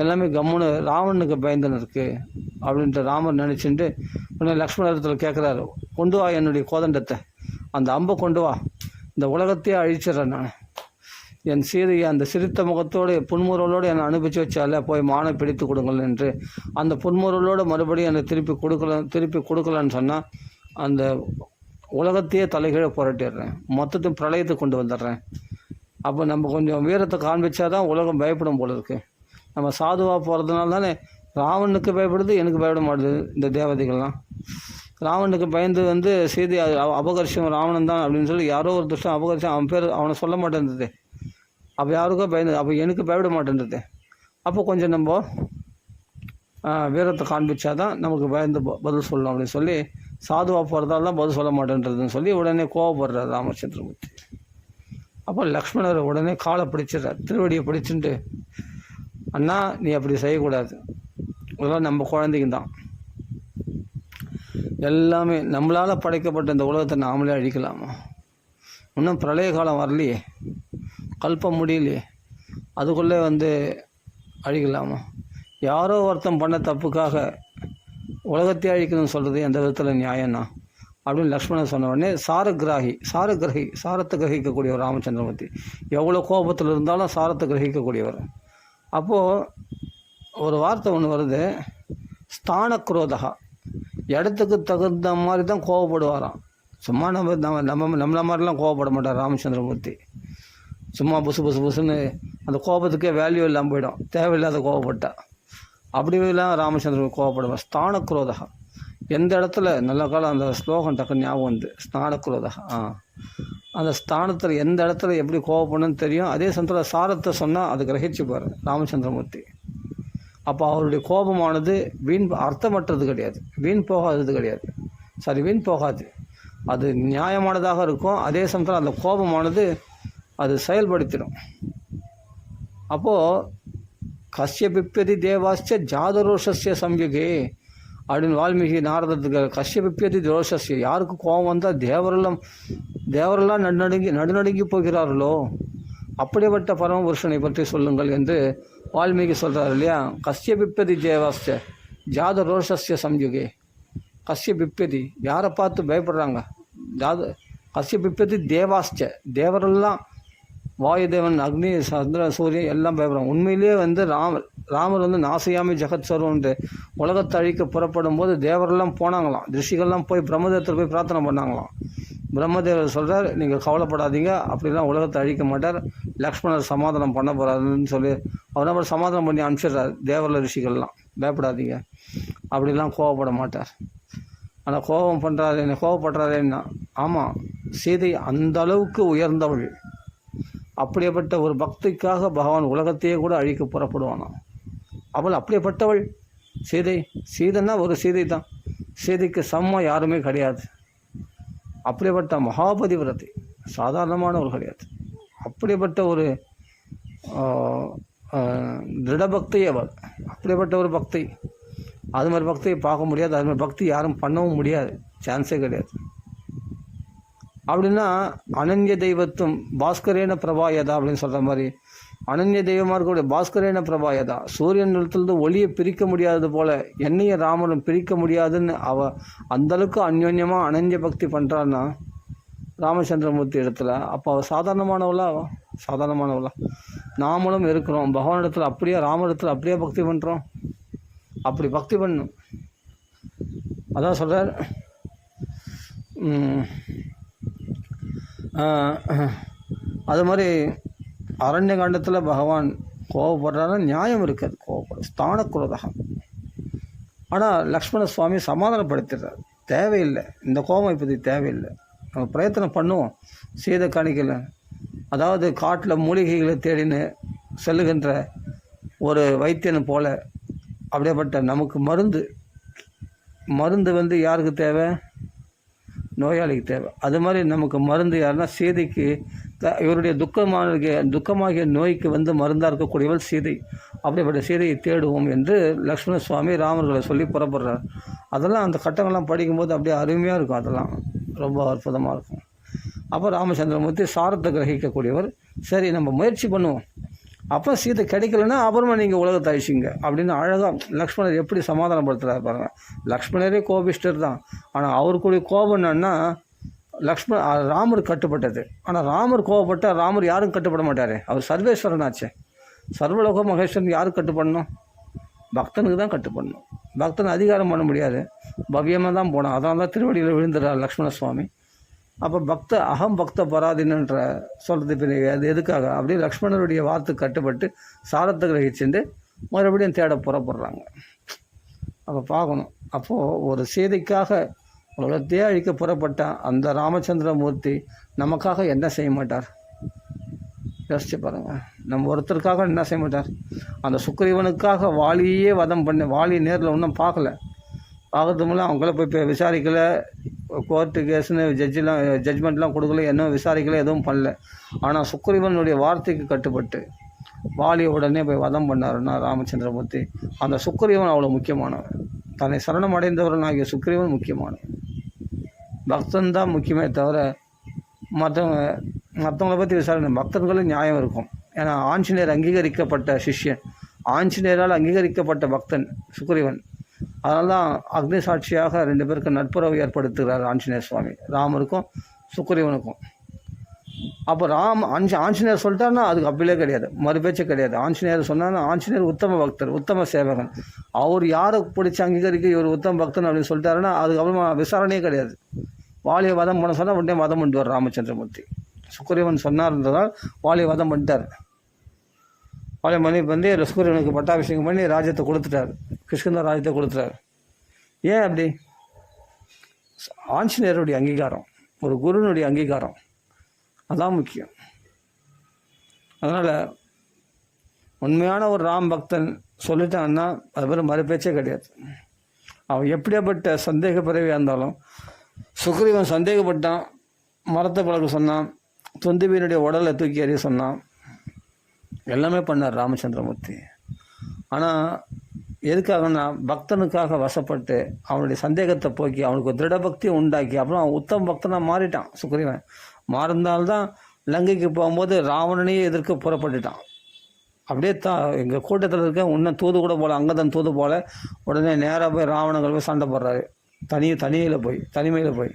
எல்லாமே கம்முன்னு ராவணனுக்கு பயந்துன்னு இருக்கு அப்படின்ட்டு ராமர் நினச்சிட்டு உடனே லக்ஷ்மணத்தில் கேட்குறாரு, கொண்டு வா என்னுடைய கோதண்டத்தை, அந்த அம்பை கொண்டு வா, இந்த உலகத்தையே அழிச்சிட்றேன் நான். என் சீதையை அந்த சிரித்த முகத்தோடு புன்முறுவலோடு என்னை அனுப்பிச்சு வச்சால, போய் மானை பிடித்து கொடுங்கள் என்று அந்த புன்முறுவலோடு மறுபடியும் என்னை திருப்பி கொடுக்கலன்னு சொன்னால் அந்த உலகத்தையே தலைகீழ புரட்டிடுறேன், மொத்தத்தையும் பிரளயத்தை கொண்டு வந்துடுறேன். அப்போ நம்ம கொஞ்சம் வீரத்தை காண்பிச்சா தான் உலகம் பயப்படும் போல இருக்குது. நம்ம சாதுவாக போகிறதுனால தானே ராவனுக்கு பயப்படுது, எனக்கு பயப்பட மாட்டுது இந்த தேவதைகள்லாம். ராவனுக்கு பயந்து சீதை அபகர்ஷம் ராவணன் தான் அப்படின்னு சொல்லி யாரோ ஒரு துஷ்டம் அபகர்ஷம் அவன் பேர் அவனை சொல்ல மாட்டேன்றது. அப்போ யாருக்கோ பயந்து, அப்போ எனக்கு பயப்பட மாட்டேன்றது. அப்போ கொஞ்சம் நம்ம வீரத்தை காண்பிச்சா தான் நமக்கு பயந்து பதில் சொல்லணும் அப்படின்னு சொல்லி சாதுவாக போகிறதால தான் பதில் சொல்ல மாட்டேன்றதுன்னு சொல்லி உடனே கோவப்படுறார் ராமச்சந்திரமூர்த்தி. அப்போ லக்ஷ்மணர் உடனே காலை பிடிச்சிடுறார், திருவடியை பிடிச்சிட்டு, அண்ணா நீ அப்படி செய்யக்கூடாது, இதெல்லாம் நம்ம குழந்தைங்க தான், எல்லாமே நம்மளால் படைக்கப்பட்ட இந்த உலகத்தை நாமளே அழிக்கலாமா? இன்னும் பிரளய காலம் வரலையே, கல்பம் முடியலையே, அதுக்குள்ளே அழிக்கலாமா? யாரோ ஒருத்தன் பண்ண தப்புக்காக உலகத்தை அழிக்கணும்னு சொல்கிறது எந்த விதத்தில் நியாயம்னா அப்படின்னு லக்ஷ்மணன் சொன்ன உடனே சாரத்தை கிரகிக்கக்கூடியவர் ராமச்சந்திரமூர்த்தி. எவ்வளோ கோபத்தில் இருந்தாலும் சாரத்தை கிரகிக்கக்கூடியவர். அப்போது ஒரு வார்த்தை ஒன்று வருது, ஸ்தான குரோதகா, இடத்துக்கு தகுந்த மாதிரி தான் கோவப்படுவாராம். சும்மா நம்மள மாதிரிலாம் கோவப்பட மாட்டார் ராமச்சந்திரமூர்த்தி. சும்மா புசுன்னு அந்த கோபத்துக்கே வேல்யூ இல்லாமல் போயிடும், தேவையில்லாத கோவப்பட்டா. அப்படிலாம் ராமச்சந்திரன் கோவப்படுவார். ஸ்தான குரோதகா, எந்த இடத்துல நல்ல காலம் அந்த ஸ்லோகம் டக்குன்னு ஞாபகம் ஸ்தான குரோதகா. அந்த ஸ்தானத்தில் எந்த இடத்துல எப்படி கோவப்படணும்னு தெரியும். அதே சமயத்தில் சாரத்தை சொன்னால் அது கிரகிச்சுப்பார் ராமச்சந்திரமூர்த்தி. அப்போ அவருடைய கோபமானது அர்த்தமற்றது கிடையாது, வீண் போகாது, அது நியாயமானதாக இருக்கும். அதே சமயத்தில் அந்த கோபமானது அது செயல்படுத்திடும். அப்போது கஸ்ய பிப்பியதி தேவாஸ்ய ஜாதரோஷஸ்ய சம்யுகே அப்படின்னு வால்மீகி நாரதத்துக்கு, கஸ்ய பிப்பியதி ரோஷஸ்ய, யாருக்கு கோபம் வந்தால் தேவரெல்லாம் நடுநடுங்கி போகிறார்களோ அப்படிப்பட்ட பரமபுருஷனை பற்றி சொல்லுங்கள் என்று வால்மீகி சொல்கிறார் இல்லையா. கஸ்ய பிப்பியதி தேவாஸ்ய ஜாத ரோஷஸ்ய சம்யுகே, கஸ்ய பிப்பியதி யாரை பார்த்து பயப்படுறாங்க, கஸ்ய பிப்பியதி தேவாஸ்ய தேவரெல்லாம், வாயுதேவன், அக்னி, சந்திரன், சூரியன் எல்லாம் பயப்படுறாங்க. உண்மையிலேயே ராமர் நாசையாமி ஜெகத் சர்வன்ட்டு உலகத்தை அழிக்க புறப்படும் போது தேவரெல்லாம் போனாங்களாம், ரிஷிகள்லாம் போய் பிரம்மதேவத்தில் போய் பிரார்த்தனை பண்ணாங்களாம். பிரம்மதேவர் சொல்கிறார், நீங்கள் கவலைப்படாதீங்க, அப்படிலாம் உலகத்தை அழிக்க மாட்டார், லக்ஷ்மணர் சமாதானம் பண்ண போகிறாருன்னு சொல்லி அவர் சமாதானம் பண்ணி அனுப்பிச்சிடுறார். தேவரில் ரிஷிகள்லாம் பயப்படாதீங்க, அப்படிலாம் கோவப்பட மாட்டார். ஆனால் கோவப்படுறாருன்னா ஆமாம், சீதை அந்த அளவுக்கு உயர்ந்தவள். அப்படியேப்பட்ட ஒரு பக்திக்காக பகவான் உலகத்தையே கூட அழிக்க புறப்படுவானாம். அவள் அப்படியேப்பட்டவள் சீதைன்னா ஒரு சீதை தான், சீதைக்கு சமமாக யாருமே கிடையாது. அப்படியேப்பட்ட மகாபதிவிரத்தை, சாதாரணமானவள் கிடையாது. அப்படியேப்பட்ட ஒரு திருடபக்தி அவள், அப்படியேப்பட்ட ஒரு பக்தி. அது மாதிரி பக்தியை பார்க்க முடியாது, அது மாதிரி பக்தி யாரும் பண்ணவும் முடியாது, சான்ஸே கிடையாது. அப்படின்னா அனன்ய தெய்வத்துவம் பாஸ்கரேன பிரபாயதா அப்படின்னு சொல்கிற மாதிரி, அனன்ய தெய்வமாக இருக்கக்கூடிய பாஸ்கரேன பிரபாயதா, சூரியன் நிலத்திலிருந்து ஒளியை பிரிக்க முடியாதது போல் என்னைய ராமனும் பிரிக்க முடியாதுன்னு அந்தளவுக்கு அந்யோன்யமாக அனன்ய பக்தி பண்ணுறான்னா ராமச்சந்திரமூர்த்தி இடத்துல. அப்போ அவள் சாதாரணமானவளா நாமளும் இருக்கிறோம் பகவான் இடத்துல, அப்படியே ராமரிடத்தில் அப்படியே பக்தி பண்ணுறோம். அப்படி பக்தி பண்ணும். அதான் சொல்கிறார், அது மாதிரி அரண்ய காண்டத்தில் பகவான் கோவப்படுறாருன்னா நியாயம் இருக்காது, கோவப்படும் ஸ்தான குரோதகம். ஆனால் லக்ஷ்மண சுவாமி சமாதானப்படுத்திடுறார், தேவையில்லை இந்த கோபம் இப்போது தேவையில்லை, நம்ம பிரயத்தனம் பண்ணுவோம். சீதை காணிக்கல, அதாவது காட்டில் மூலிகைகளை தேடின்னு செல்லுகின்ற ஒரு வைத்தியனை போல, அப்படியேப்பட்ட நமக்கு மருந்து யாருக்கு தேவை, நோயாளிக்கு தேவை. அது மாதிரி நமக்கு மருந்து யாருன்னா சீதைக்கு, இவருடைய துக்கமாகிய நோய்க்கு மருந்தாக இருக்கக்கூடியவள் சீதை. அப்படிப்பட்ட சீதையை தேடுவோம் என்று லக்ஷ்மண சுவாமி ராமர்களை சொல்லி புறப்படுறார். அதெல்லாம் அந்த கட்டங்கள்லாம் படிக்கும்போது அப்படியே அருமையாக இருக்கும், அதெல்லாம் ரொம்ப அற்புதமாக இருக்கும். அப்போ ராமச்சந்திரமூர்த்தி சாரத்தை கிரகிக்கக்கூடியவர். சரி நம்ம முயற்சி பண்ணுவோம் அப்போ சீதை கிடைக்கலன்னா அப்புறமா நீங்கள் உலகத்தை அழிச்சிங்க அப்படின்னு அழகாக லக்ஷ்மணர் எப்படி சமாதானப்படுத்துகிறார் பாருங்கள். லக்ஷ்மணரே கோபிஷ்டர் தான். ஆனால் அவருக்குடைய கோபம் என்னன்னா ராமர் கட்டுப்பட்டது. ஆனால் ராமர் கோபப்பட்டால் ராமர் யாரும் கட்டுப்பட மாட்டார். அவர் சர்வேஸ்வரன் ஆச்சு. சர்வலோக மகேஸ்வரன் யாருக்கு கட்டுப்படணும்? பக்தனுக்கு தான் கட்டுப்படணும். பக்தன் அதிகாரம் பண்ண முடியாது, பவ்யமாக தான் போனான். அதனால தான் திருவடியில் விழுந்துறார் லக்ஷ்மண சுவாமி. அப்போ அகம் பக்த பராதீனன்ற சொல்கிறது பிறகு அது எதுக்காக? அப்படியே லக்ஷ்மணருடைய வார்த்தை கட்டுப்பட்டு சாரத்தை கிரகிச்சுட்டு மறுபடியும் தேட புறப்படுறாங்க. அப்போ பார்க்கணும். அப்போது ஒரு சீதைக்காக உலகத்தையே அழிக்க புறப்பட்ட அந்த ராமச்சந்திரமூர்த்தி நமக்காக என்ன செய்ய மாட்டார்? யோசிச்சு பாருங்கள். நம்ம ஒருத்தருக்காக என்ன செய்ய மாட்டார்? அந்த சுக்ரீவனுக்காக வாலியே வதம் பண்ண, வாலி நேரில் ஒன்றும் பார்க்கறது மூலம் அவங்கள போய் விசாரிக்கலை, கோர்ட்டு கேஸுன்னு ஜட்ஜ்மெண்ட்லாம் கொடுக்கல, என்ன விசாரிக்கலை, எதுவும் பண்ணல. ஆனால் சுக்ரீவனுடைய வார்த்தைக்கு கட்டுப்பட்டு வாலியை உடனே போய் வதம் பண்ணாருன்னா ராமச்சந்திரமூர்த்தி. அந்த சுக்ரீவன் அவ்வளோ முக்கியமானவன். தன்னை சரணம் அடைந்தவர்கள் ஆகிய சுக்ரீவன் முக்கியமானவன். பக்தன் தான் முக்கியமே தவிர மற்றவங்களை பற்றி விசாரணை. பக்தர்களும் நியாயம் இருக்கும். ஏன்னா ஆஞ்சநேயர் அங்கீகரிக்கப்பட்ட சிஷ்யன், ஆஞ்சநேயரால் அங்கீகரிக்கப்பட்ட பக்தன் சுக்ரீவன். அதனால தான் அக்னி சாட்சியாக 2 பேருக்கு நட்புறவு ஏற்படுத்துகிறார் ஆஞ்சநேயர் சுவாமி, ராமருக்கும் சுக்ரீவனுக்கும். அப்போ ஆஞ்சநேயர் சொல்லிட்டாருன்னா அதுக்கு அப்படிலே கிடையாது, மறுபேச்சே கிடையாது. ஆஞ்சநேயர் சொன்னார்னா ஆஞ்சநேயர் உத்தம பக்தர், உத்தம சேவகன். அவர் யாரை பிடிச்சி அங்கீகரிக்க இவர் உத்தம பக்தன் அப்படின்னு சொல்லிட்டாருன்னா அதுக்கப்புறமா விசாரணையே கிடையாது. வாலியை வதம் பண்ண சொன்னால் உடனே வதம் பண்ணிட்டுவார் ராமச்சந்திரமூர்த்தி. சுக்ரீவன் சொன்னார்ன்றதால் வாலியை வதம் பண்ணிட்டார். வாலியை பண்ணி சுக்ரீவனுக்கு பட்டாபிஷேகம் பண்ணி ராஜ்யத்தை கொடுத்துட்டார், கிருஷ்ணர் ராஜ்யத்தை கொடுத்துட்டார். ஏன் அப்படி? ஆஞ்சநேயருடைய அங்கீகாரம், ஒரு குருனுடைய அங்கீகாரம், அதான் முக்கியம். அதனால் உண்மையான ஒரு ராம் பக்தன் சொல்லிட்டான்னா அது பேர் மறுபேச்சே கிடையாது. அவன் எப்படியாப்பட்ட சந்தேக பிறவியாக இருந்தாலும், சுக்ரீவன் சந்தேகப்பட்டான், மரத்தை பழக்க சொன்னான், துந்துபியினுடைய உடலை தூக்கி எறிய சொன்னான், எல்லாமே பண்ணார் ராமச்சந்திரமூர்த்தி. ஆனால் எதுக்காகனா பக்தனுக்காக வசப்பட்டு அவனுடைய சந்தேகத்தை போக்கி அவனுக்கு ஒரு திருடபக்தியை உண்டாக்கி அப்புறம் அவன் உத்தம பக்தனாக மாறிட்டான். சுக்ரீவன் மாறினால்தான் லங்கைக்கு போகும்போது ராவணனையே எதிர்க்க புறப்பட்டுட்டான். அப்படியே எங்கள் கூட்டத்தில் இருக்க இன்னும் தூது கூட போல, அங்கதான் தூது போல, உடனே நேராக போய் ராவணங்கள் போய் சண்டை போடுறாரு. தனிமையில் போய்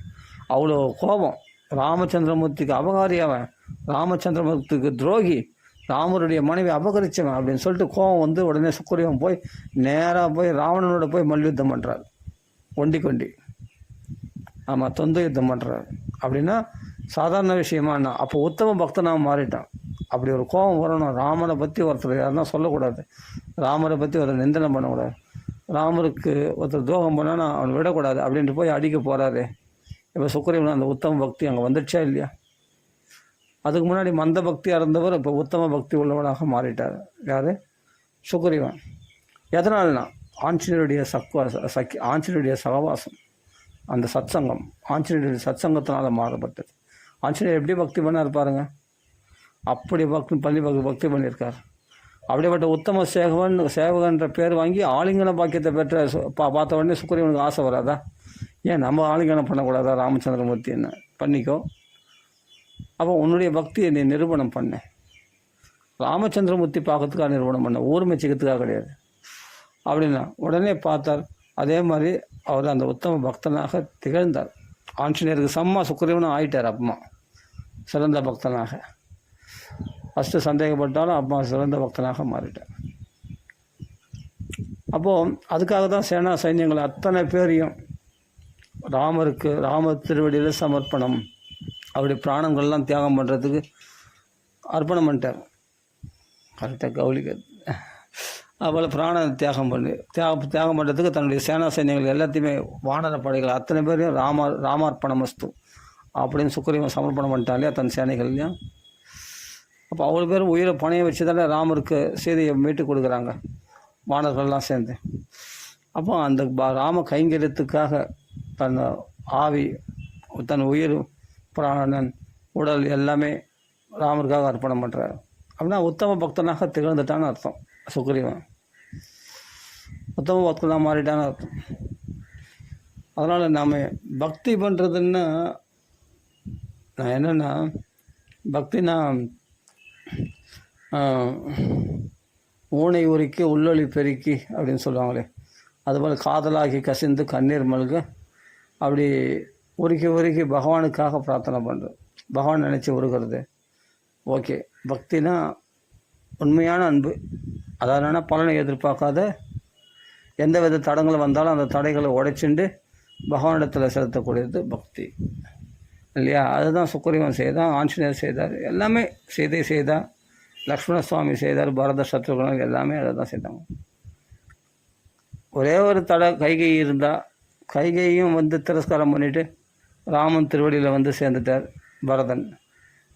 அவ்வளோ கோபம். ராமச்சந்திரமூர்த்திக்கு அபகாரி அவன், ராமச்சந்திரமூர்த்திக்கு துரோகி, ராமருடைய மனைவி அபகரிச்சவன் அப்படின்னு சொல்லிட்டு கோபம் வந்து உடனே சுக்ரீவன் போய் நேராக போய் ராவணனோட போய் மல்யுத்தம் பண்ணுறாரு. கொண்டி ஆமாம், தொந்த யுத்தம் பண்ணுறாரு. அப்படின்னா சாதாரண விஷயமானா அப்போ உத்தம பக்தனாக மாறிட்டான். அப்படி ஒரு கோபம் வரணும். ராமனை பற்றி ஒருத்தர் யாருன்னா சொல்லக்கூடாது, ராமரை பற்றி ஒருத்தர் நிந்தனை பண்ணக்கூடாது, ராமருக்கு ஒருத்தர் துரோகம் பண்ணான்னா அவனை விடக்கூடாது அப்படின்ட்டு போய் அடிக்க போகிறாரு. இப்போ சுக்ரீவன் அந்த உத்தம பக்தி அங்கே வந்துடுச்சா இல்லையா? அதுக்கு முன்னாடி மந்த பக்தியாக இருந்தவர் இப்போ உத்தம பக்தி உள்ளவனாக மாறிட்டார். யார்? சுக்ரீவன். எதனால்னா ஆஞ்சநேயருடைய ஆஞ்சநேயருடைய சகவாசம், அந்த சத்சங்கம், ஆஞ்சநேயருடைய சத்சங்கத்தினால் மாறப்பட்டது. ஆஞ்சநேயர் எப்படி பக்தி பண்ணார் பாருங்க, அப்படி பக்தி பண்ணியிருக்கார். அப்படிப்பட்ட உத்தம சேவகன்ற பேர் வாங்கி ஆலிங்கன பாக்கியத்தை பெற்ற பார்த்த உடனே சுக்ரீவனுக்கு ஆசை வராதா? ஏன் நம்ம ஆலிங்கனம் பண்ணக்கூடாதா? ராமச்சந்திரமூர்த்தி என்ன பண்ணிக்கோ, அப்போ உன்னுடைய பக்தியை நீ நிரூபணம் பண்ண. ராமச்சந்திரமூர்த்தி பார்க்கறதுக்காக நிரூபணம் பண்ண, ஊர்மைச்சிக்கிறதுக்காக கிடையாது அப்படின்னா உடனே பார்த்தார். அதே மாதிரி அவர் அந்த உத்தம பக்தனாக திகழ்ந்தார். ஆஞ்சநேயருக்கு சம்மா சுக்ரீவனும் ஆயிட்டார். அப்பமா சிறந்த பக்தனாக, ஃபஸ்ட்டு சந்தேகப்பட்டாலும் அப்பா சிறந்த பக்தனாக மாறிட்டார். அப்போது அதுக்காக தான் சேனா சைன்யங்கள் அத்தனை பேரையும் ராமர் திருவடியில் சமர்ப்பணம், அவருடைய பிராணங்கள்லாம் தியாகம் பண்ணுறதுக்கு அர்ப்பணம் பண்ணிட்டார். கரெக்டாக கவனிக்கிறது. அவளை பிராண தியாகம் பண்ணுறதுக்கு தன்னுடைய சேனா சைன்யங்கள் எல்லாத்தையுமே, வானர படைகள் அத்தனை பேரையும் ராமார்ப்பணமஸ்து அப்படின்னு சுக்ரீவன் சமர்ப்பணம் பண்ணிட்டாலே தன் சேனைகள்லையும். அப்போ அவ்வளோ பேர் உயிரை பணையை வச்சு தானே ராமருக்கு செய்தியை மீட்டு கொடுக்குறாங்க வானர்கள்லாம் சேர்ந்து. அப்போ அந்த ராம கைங்கரியத்துக்காக தன் ஆவி, தன் உயிர், பிராணன், உடல் எல்லாமே ராமருக்காக அர்ப்பணம் பண்ணுறாரு. அப்படின்னா உத்தம பக்தனாக திகழ்ந்துட்டான்னு அர்த்தம். சுக்ரீவன் உத்தம பக்தனாக மாறிட்டான்னு அர்த்தம். அதனால் நாம் பக்தி பண்ணுறதுன்னா நான் என்னென்னா, பக்தினா ஊனை உருக்கி உள்ளொளி பெருக்கி அப்படின்னு சொல்லுவாங்களே, அதுபோல் காதலாகி கசிந்து கண்ணீர் மல்க அப்படி உருக்கி உருக்கி பகவானுக்காக பிரார்த்தனை பண்ணுறது, பகவான் நினச்சி உருகிறது. ஓகே, பக்தினா உண்மையான அன்பு. அதாவது பலனை எதிர்பார்க்காத, எந்த வித தடங்கள் வந்தாலும் அந்த தடைகளை உடைச்சிண்டு பகவானிடத்தில் செலுத்தக்கூடியது பக்தி இல்லையா? அதுதான் சுக்ரீவன் செய்தான், ஆஞ்சநேயர் செய்தார், எல்லாமே செய்தார், லக்ஷ்மண சுவாமி செய்தார், பரத சத்ருகன் எல்லாமே அதை தான் செய்தாங்க. ஒரே ஒரு தடை கைகை இருந்தால், கைகையும் திரஸ்காரம் பண்ணிவிட்டு ராமன் திருவடியில் சேர்ந்துட்டார் பரதன்.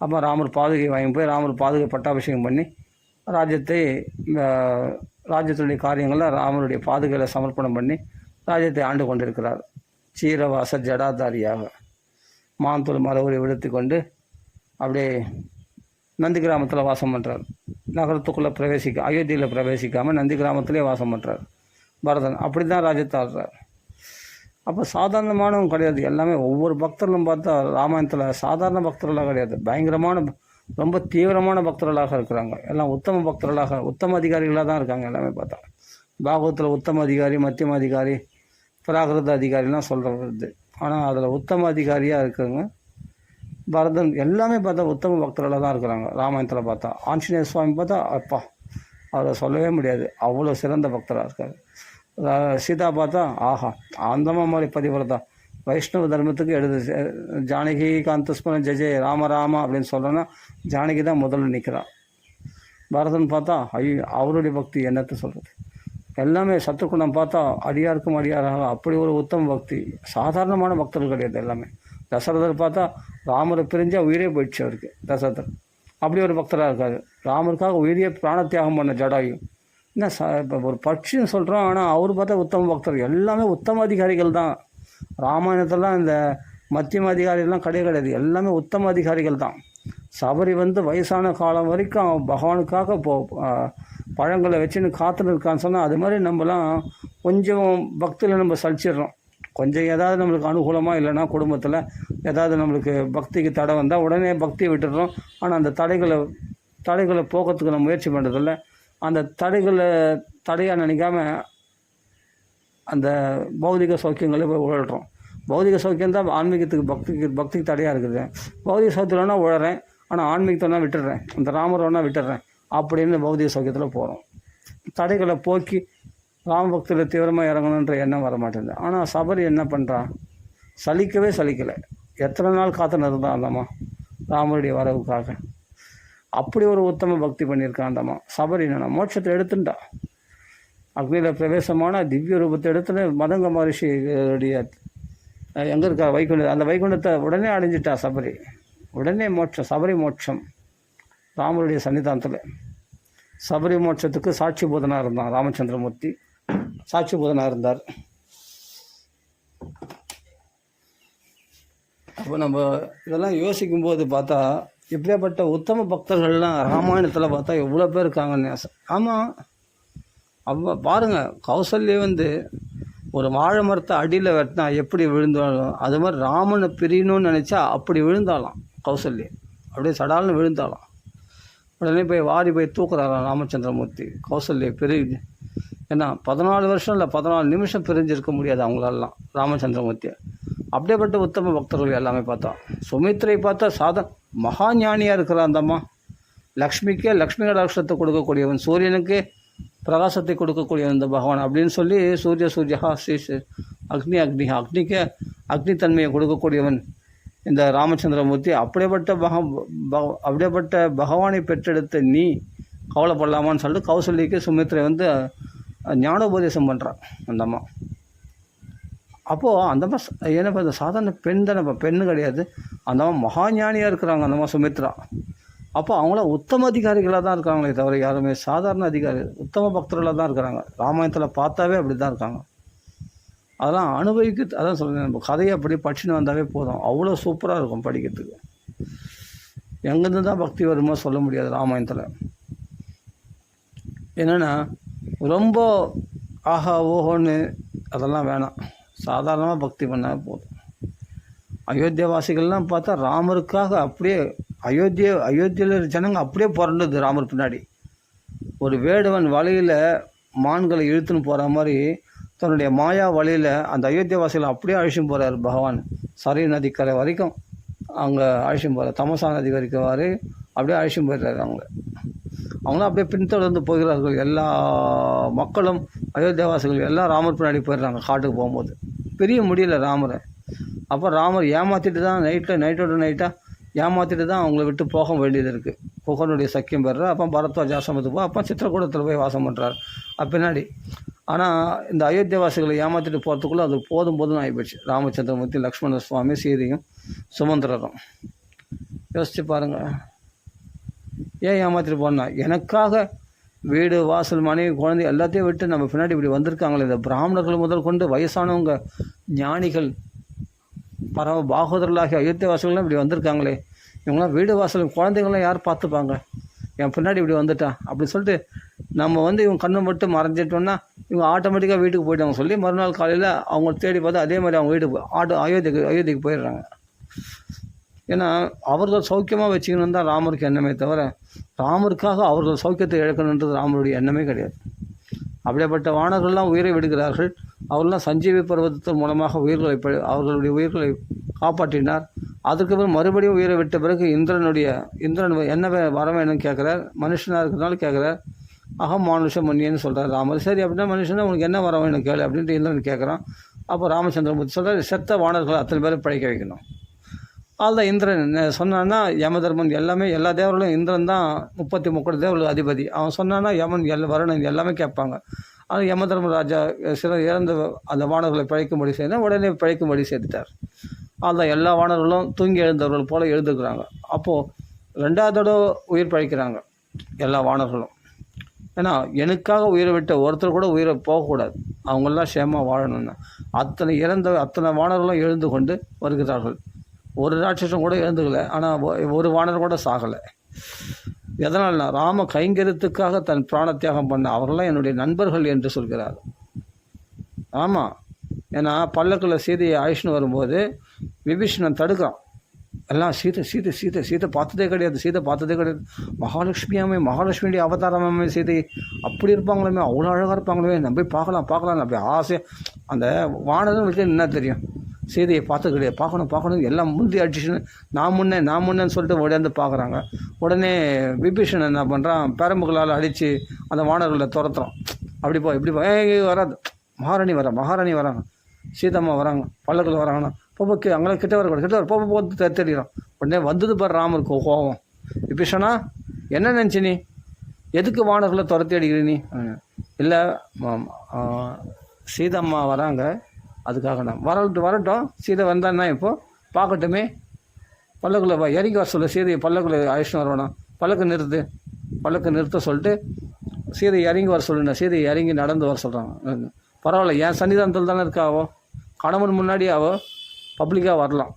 அப்போ ராமர் பாதுகை வாங்கி போய் ராமர் பாதுகை பட்டாபிஷேகம் பண்ணி ராஜ்யத்துடைய காரியங்களை ராமருடைய பாதுகைகளை சமர்ப்பணம் பண்ணி ராஜ்யத்தை ஆண்டு கொண்டிருக்கிறார். சீரவாச ஜடாதாரியாக மாந்தூர் மரபுரை விடுத்து கொண்டு அப்படியே நந்தி கிராமத்தில் வாசம் பண்ணுறார். நகரத்துக்குள்ளே அயோத்தியில் பிரவேசிக்காமல் நந்தி கிராமத்திலே வாசம் பண்ணுறார் பரதன். அப்படி தான் ராஜ்யத்தை ஆடுறார். அப்போ சாதாரணமானவங்க கிடையாது, எல்லாமே ஒவ்வொரு பக்தர்களும் பார்த்தா ராமாயணத்தில் சாதாரண பக்தர்களாக கிடையாது, பயங்கரமான ரொம்ப தீவிரமான பக்தர்களாக இருக்கிறாங்க. எல்லாம் உத்தம பக்தர்களாக, உத்தம அதிகாரிகளாக தான் இருக்காங்க எல்லாமே பார்த்தா. பாகவத்தில் உத்தம அதிகாரி, மத்தியம அதிகாரி, பிராகிருத அதிகாரிலாம் சொல்கிறது. ஆனால் அதில் உத்தம அதிகாரியாக இருக்கிறவங்க பரதன் எல்லாமே பார்த்தா உத்தம பக்தர்களாக தான் இருக்கிறாங்க ராமாயணத்தில் பார்த்தா. ஆஞ்சநேய சுவாமி பார்த்தா அப்பா அதை சொல்லவே முடியாது, அவ்வளோ சிறந்த பக்தராக இருக்கார். சீதா பார்த்தா ஆஹா ஆந்தமா மாதிரி பதிவுறதா, வைஷ்ணவ தர்மத்துக்கு எழுது. ஜானகி காந்தஸ்மரன் ஜெய ஜெய ராம ராமா அப்படின்னு சொல்கிறோன்னா ஜானகி தான் முதல்ல நிற்கிறான். பரதன் பார்த்தா அவருடைய பக்தி என்னத்தை சொல்கிறது. எல்லாமே சத்ருகுணம் பார்த்தா அடியாருக்கும் அடியாராக அப்படி ஒரு உத்தம பக்தி, சாதாரணமான பக்தர்கள் கிடையாது எல்லாமே. தசரதர் பார்த்தா ராமரை பிரிஞ்சால் உயிரே போயிடுச்சு அவருக்கு. தசரதர் அப்படி ஒரு பக்தராக இருக்காரு. ராமருக்காக உயிரியே பிராணத்தியாகம் பண்ண ஜடாயு. என்ன இப்போ ஒரு பட்சின்னு சொல்கிறோம், ஆனால் அவர் பார்த்தா உத்தம பக்தர். எல்லாமே உத்தம அதிகாரிகள் தான். ராமாயணத்தெல்லாம் இந்த மத்தியம அதிகாரிகள்லாம் கிடையாது, எல்லாமே உத்தம அதிகாரிகள் தான். சபரி வயசான காலம் வரைக்கும் பகவானுக்காக பழங்களை வச்சுன்னு காத்துன்னு இருக்கான்னு சொன்னால், அது மாதிரி நம்மலாம் கொஞ்சம் பக்தியில் நம்ம சலிச்சிடுறோம். கொஞ்சம் ஏதாவது நம்மளுக்கு அனுகூலமாக இல்லைன்னா குடும்பத்தில் ஏதாவது நம்மளுக்கு பக்திக்கு தடை வந்தால் உடனே பக்தியை விட்டுடுறோம். ஆனால் அந்த தடைகளை போக்கிறதுக்கு நம்ம முயற்சி பண்ணுறதில்ல. அந்த தடையாக நினைக்காம அந்த பௌதிக சௌக்கியங்களே போய் உழல்றோம். பௌதிக சௌக்கியம் தான் ஆன்மீகத்துக்கு பக்திக்கு தடையாக இருக்குது. பௌதிக சௌக்கியத்தில் வேணால் உழறேன், ஆனால் ஆன்மீகத்தை வேணால் விட்டுடுறேன், அந்த ராமர் வேணால் விட்டுடுறேன் அப்படின்னு பௌதிக சௌக்கியத்தில் போகிறோம். தடைகளை போக்கி ராம பக்தியில் தீவிரமாக இறங்கணுன்ற எண்ணம் வர மாட்டேங்குது. ஆனால் சபரி என்ன பண்ணுறான், சலிக்கலை. எத்தனை நாள் காத்துன்னு இருந்தான் அந்தம்மா ராமருடைய வரவுக்காக. அப்படி ஒரு உத்தம பக்தி பண்ணியிருக்கான் அந்தம்மா. சபரி என்னன்னா மோட்சத்தை எடுத்துட்டா, அக்னியில் பிரவேசமான திவ்ய ரூபத்தை எடுத்துன்னு மதங்க மகரிஷியுடைய எங்கே இருக்கா வைகுண்டம், அந்த வைகுண்டத்தை உடனே அடைஞ்சிட்டா சபரி. உடனே மோட்சம், சபரி மோட்சம் ராமருடைய சன்னிதானத்தில். சபரி மோட்சத்துக்கு சாட்சி பூதனாக இருந்தான் ராமச்சந்திரமூர்த்தி, சாட்சி பூதனாக இருந்தார். அப்போ நம்ம இதெல்லாம் யோசிக்கும்போது பார்த்தா இப்படியாப்பட்ட உத்தம பக்தர்கள்லாம் ராமாயணத்தில் பார்த்தா எவ்வளோ பேர் இருக்காங்கன்னு. ஆமாம், அப்போ பாருங்கள், கௌசல்யா ஒரு வாழை மரத்தை அடியில் வெட்டினா எப்படி விழுந்தாலும் அது மாதிரி ராமனை பிரியணும்னு நினச்சா அப்படி விழுந்தாலாம் கௌசல்யா, அப்படியே சடால்னு விழுந்தாலாம். உடனே போய் தூக்குறாராம் ராமச்சந்திரமூர்த்தி கௌசல்யா பிரிஞ்சு. ஏன்னா 14 வருஷம் இல்லை 14 நிமிஷம் பிரிஞ்சிருக்க முடியாது அவங்களெல்லாம் ராமச்சந்திரமூர்த்தியை. அப்படியேப்பட்ட உத்தம பக்தர்கள் எல்லாமே பார்த்தா. சுமித்ரை பார்த்தா மகா ஞானியாக இருக்கிற அந்தம்மா. லக்ஷ்மிக்கே லக்ஷ்மி கடாட்சத்தை கொடுக்கக்கூடியவன், சூரியனுக்கே பிரகாசத்தை கொடுக்கக்கூடியவன் இந்த பகவான் அப்படின்னு சொல்லி சூர்யா ஸ்ரீ அக்னிக்கே அக்னித்தன்மையை கொடுக்கக்கூடியவன் இந்த ராமச்சந்திரமூர்த்தி. அப்படியேப்பட்ட பகவானை பெற்றெடுத்த நீ கவலைப்படலாமான்னு சொல்லிட்டு கௌசல்யக்கு சுமித்ரை ஞானோபதேசம் பண்ணுறான் அந்த அம்மா. அப்போது அந்த அம்மா ஏன்னா இந்த சாதாரண பெண் தானே, பெண்ணு கிடையாது, அந்த அம்மா மகா ஞானியாக இருக்கிறாங்க அந்த அம்மா சுமித்ரா. அப்போ அவங்கள உத்தம அதிகாரிகளாக தான் இருக்காங்களே தவிர யாருமே சாதாரண அதிகாரி, உத்தம பக்தர்களாக தான் இருக்கிறாங்க. ராமாயணத்தில் பார்த்தாவே அப்படி தான் இருக்காங்க. அதெல்லாம் அதான் சொல்கிறேன், நம்ம கதையை அப்படி படிச்சுன்னு வந்தாவே போதும், அவ்வளோ சூப்பராக இருக்கும் படிக்கிறதுக்கு. எங்கேருந்து தான் பக்தி வருமோ சொல்ல முடியாது ராமாயணத்தில். என்னென்னா ரொம்ப ஆஹா ஓஹோன்னு அதெல்லாம் வேணாம், சாதாரணமாக பக்தி பண்ணால் போதும். அயோத்தியாவாசிகள்லாம் பார்த்தா ராமருக்காக அப்படியே அயோத்தியில் ஜனங்க அப்படியே புரண்டுது ராமர் பின்னாடி. ஒரு வேடுவன் வலையில் மான்களை இழுத்துன்னு போகிற மாதிரி தன்னுடைய மாயா வழியில் அந்த அயோத்தியவாசிகளை அப்படியே அழிச்சும் போகிறார் பகவான். சரி நதிக்கரை வரைக்கும் அவங்க அழிச்சும் போகிறார். தமசா நதி வரைக்கும் அப்படியே அழிச்சும் போயிடுறாரு. அவங்களும் அப்படியே பின்தொடர்ந்து போகிறார்கள். எல்லா மக்களும் அயோத்தியாவாசிகள் எல்லாம் ராமர் பின்னாடி போயிடுறாங்க காட்டுக்கு போகும்போது. பிரிய முடியல ராமரை. அப்போ ராமர் ஏமாற்றிட்டு தான் நைட்டோட நைட்டாக ஏமாற்றிட்டு தான் அவங்கள விட்டு போக வேண்டியது இருக்குது. புகனுடைய சக்கியம் பெறுறார். அப்போ பரத்வாஜ் ஆசிரமத்துக்கு அப்போ சித்திரக்கூடத்தில் போய் வாசம் பண்ணுறார் பின்னாடி. ஆனால் இந்த அயோத்தியவாசிகளை ஏமாற்றிட்டு போகிறதுக்குள்ளே அது போதும் ஆகிப்போச்சு. ராமச்சந்திரமூர்த்தி, லக்ஷ்மண சுவாமி, சீதையும் சுமந்திரரும். யோசிச்சு பாருங்கள், ஏன் ஏமாற்றிட்டு போனா? எனக்காக வீடு வாசல் மனைவி குழந்தை எல்லாத்தையும் விட்டு நம்ம பின்னாடி இப்படி வந்திருக்காங்களே. இந்த பிராமணர்கள் முதல் கொண்டு வயசானவங்க, ஞானிகள், பரம பாகோதரர்களாகிய அயோத்தியவாசிகள்லாம் இப்படி வந்திருக்காங்களே. இவங்களாம் வீடு வாசல் குழந்தைங்களாம் யார் பார்த்துப்பாங்க? என் பின்னாடி இப்படி வந்துட்டான் அப்படின்னு சொல்லிட்டு நம்ம இவங்க கண்ணை மட்டும் மறைஞ்சிட்டோன்னா இவங்க ஆட்டோமேட்டிக்காக வீட்டுக்கு போயிட்டாங்க சொல்லி மறுநாள் காலையில் அவங்க தேடி பார்த்து அதே மாதிரி அவங்க வீட்டுக்கு அயோத்திக்கு போயிடுறாங்க. ஏன்னா அவர்கள் சௌக்கியமாக வச்சுக்கணுன்னு தான் ராமருக்கு எண்ணமே தவிர ராமருக்காக அவர்கள் சௌக்கியத்தை இழக்கணுன்றது ராமருடைய எண்ணமே கிடையாது. அப்படிப்பட்ட வானர்கள்லாம் உயிரை விடுகிறார்கள். அவர்கள்லாம் சஞ்சீவி பர்வதத்தின் மூலமாக அவர்களுடைய உயிர்களை காப்பாற்றினார். அதுக்கு மறுபடியும் உயிரை விட்ட பிறகு இந்திரன் என்ன வர வேணும்னு கேட்குறார். மனுஷனாக இருக்கிறனால கேட்குறார். அகம் மானுஷம் மன்னியன்னு சொல்கிறார் ராமர். சரி அப்படின்னா மனுஷனா உனக்கு என்ன வர வேணும் கேளு அப்படின்ட்டு இந்திரன் கேட்குறான். அப்போ ராமச்சந்திரமூர்த்தி சொல்கிறார், செத்த வானர்களை அத்தனை பேரை பழைக்க வைக்கணும். அதுதான் இந்திரன் சொன்னான்னா யமதர்மன் எல்லா தேவர்களும் இந்திரன் தான் 33 தேவர்கள் அதிபதி. அவன் சொன்னான்னா யமன் வருணன் எல்லாமே கேட்பாங்க. ஆனால் யமதர்ம ராஜா சில இறந்த அந்த வானர்களை பழைக்கும்படி செய்யணும். உடனே பழைக்கும்படி செய்துட்டார். அதுதான் எல்லா வானர்களும் தூங்கி எழுந்தவர்கள் போல் எழுதுக்கிறாங்க. அப்போது 2வது தடவை உயிர் பழைக்கிறாங்க எல்லா வானர்களும். ஏன்னா எனக்காக உயிரை விட்ட ஒருத்தர் கூட உயிரை போகக்கூடாது, அவங்களாம் சேமாக வாழணும்னு. அத்தனை வானர்களும் எழுந்து கொண்டு வருகிறார்கள். ஒரு ராட்சசம் கூட எழுந்துக்கல. ஆனால் ஒரு வானர் கூட சாகலை. எதனால்னா ராம கைங்கரியத்துக்காக தன் பிராண தியாகம் பண்ண அவர்களாம் என்னுடைய நண்பர்கள் என்று சொல்கிறார். ஆமாம், ஏன்னா பல்லக்கில் சீதையை அழிச்சுன்னு வரும்போது விபீஷணன் தடுக்கிறான். எல்லாம் சீதை பார்த்ததே கிடையாது. மகாலட்சுமியுடைய அவதாரமாமே சீதை அப்படி இருப்பாங்களுமே, அவ்வளோ அழகாக இருப்பாங்களுமே, நம்ம போய் பார்க்கலாம் அப்படி ஆசை. அந்த வானதும் வச்சு என்ன தெரியும், சீதையை பார்த்து கிடையாது, பார்க்கணும் எல்லாம் முந்தி அடிச்சுன்னு நான் முன்னேன்னு சொல்லிட்டு உடனே பார்க்குறாங்க. உடனே விபீஷணன் என்ன பண்ணுறான், பெரம்புகளால் அடித்து அந்த வானர்களை துரத்துறான். அப்படி இப்படி வராது, மகாராணி வராங்க, சீதம்மா வராங்க, பல்லக்கில் வராங்கன்னா போக்கு அங்கே கிட்ட வர போட்டு தெரிகிறான். உடனே வந்தது பாரு ராமருக்கு கோபம். விபீஷணா என்ன நினச்சி நீ, எதுக்கு வானர்களை துரத்தி அடிக்கிற நீ? இல்லை சீதம்மா வராங்க, அதுக்காக நான் வரட்டும், சீதை வந்தான்னா இப்போது பார்க்கட்டுமே, பல்லக்கில் இறங்கி வர சொல்ல, சீதையை பல்லக்கில் அழிச்சுன்னு வருவானா, பல்லக்கு நிறுத்த சொல்லிட்டு சீதை இறங்கி வர சொல்லுண்ணா. சீதையை இறங்கி நடந்து வர சொல்கிறாங்க. பரவாயில்ல, என் சன்னிதானத்தில் தானே இருக்காவோ, கணவன் முன்னாடி பப்ளிக்காக வரலாம்.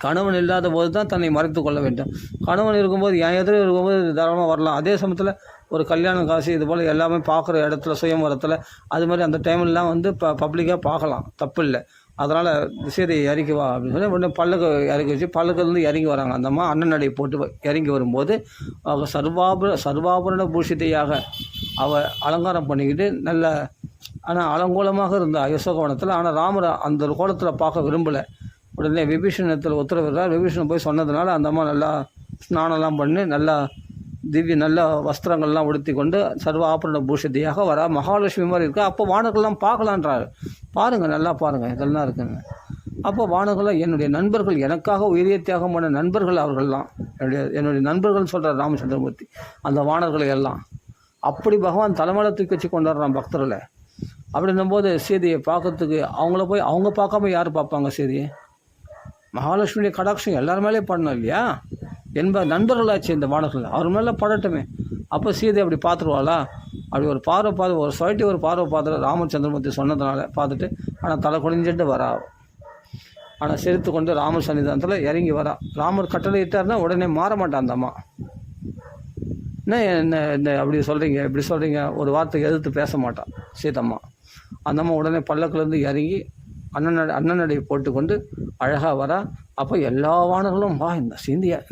கணவன் இல்லாத போது தான் தன்னை மறைத்து கொள்ள வேண்டும். கணவன் இருக்கும்போது என் எதிரே இருக்கும்போது தாராளமாக வரலாம். அதே சமயத்தில் ஒரு கல்யாணம் காசு இது போல் எல்லாமே பார்க்குற இடத்துல சுயம்பரத்தில் அது மாதிரி அந்த டைம்லாம் பப்ளிக்காக பார்க்கலாம், தப்பு இல்லை. அதனால் சீதையை இறக்கி வா அப்படின்னு சொல்லி உடனே பல்லக்கு இறக்கி வச்சு பல்லக்கிலேருந்து இறங்கி வராங்க. அந்த அம்மா அண்ணன் நடை போட்டு இறங்கி வரும்போது அவள் சர்வாபரண பூஷிதையாக அவள் அலங்காரம் பண்ணிக்கிட்டு நல்ல ஆனால் அலங்கோலமாக இருந்த அசோகவனத்தில். ஆனால் ராமரை அந்த கோலத்தில் பார்க்க விரும்பலை. உடனே விபீஷணத்தில் உத்தரவிடுறார். விபீஷணன் போய் சொன்னதுனால அந்த அம்மா நல்லா ஸ்நானம்லாம் பண்ணி நல்லா நல்ல வஸ்திரங்கள்லாம் உடுத்தி கொண்டு சர்வ ஆபரண பூஷிதையாக வரா, மகாலட்சுமி மாதிரி இருக்கா. அப்போ வானர்கள்லாம் பார்க்கலான்றாரு. பாருங்கள், நல்லா பாருங்கள், இதெல்லாம் இருக்குங்க. அப்போ வானர்கள்லாம் என்னுடைய நண்பர்கள், எனக்காக உயிரிய தியாகம் பண்ண நண்பர்கள் அவர்கள்லாம் என்னுடைய நண்பர்கள் சொல்கிறார் ராமச்சந்திரமூர்த்தி. அந்த வானர்களை எல்லாம் அப்படி பகவான் தலைமையில தூக்கி வச்சு கொண்டாடுறான் பக்தர்களை. அப்படின்னும்போது சீதையை பார்க்கறதுக்கு அவங்க பார்க்காம யார் பார்ப்பாங்க சீதையை? மகாலட்சுமியுடைய கடாட்சம் எல்லார் மேலேயும் படணும் இல்லையா? நண்பர்களாச்சு இந்த வானர்கள், அவர் மேலே படட்டுமே. அப்போ சீதை அப்படி பார்த்துருவாளா? அப்படி ஒரு பார்வை பார்த்துட்டு ராமச்சந்திரமூர்த்தி சொன்னதுனால பார்த்துட்டு, ஆனால் தலை குனிஞ்சிட்டு வரா. ஆனால் சிரித்து கொண்டு ராமர் சன்னிதானத்தில் இறங்கி வரா. ராமர் கட்டளை இட்டார்னா உடனே மாற மாட்டான் அந்த அம்மா. என்ன அப்படி சொல்கிறீங்க ஒரு வார்த்தைக்கு எதிர்த்து பேச மாட்டான் சீதம்மா. அந்த அம்மா உடனே பல்லக்கிலேருந்து இறங்கி அண்ணனடை போட்டுக்கொண்டு அழகாக வரா. அப்போ எல்லா வானர்களும் வா இந்த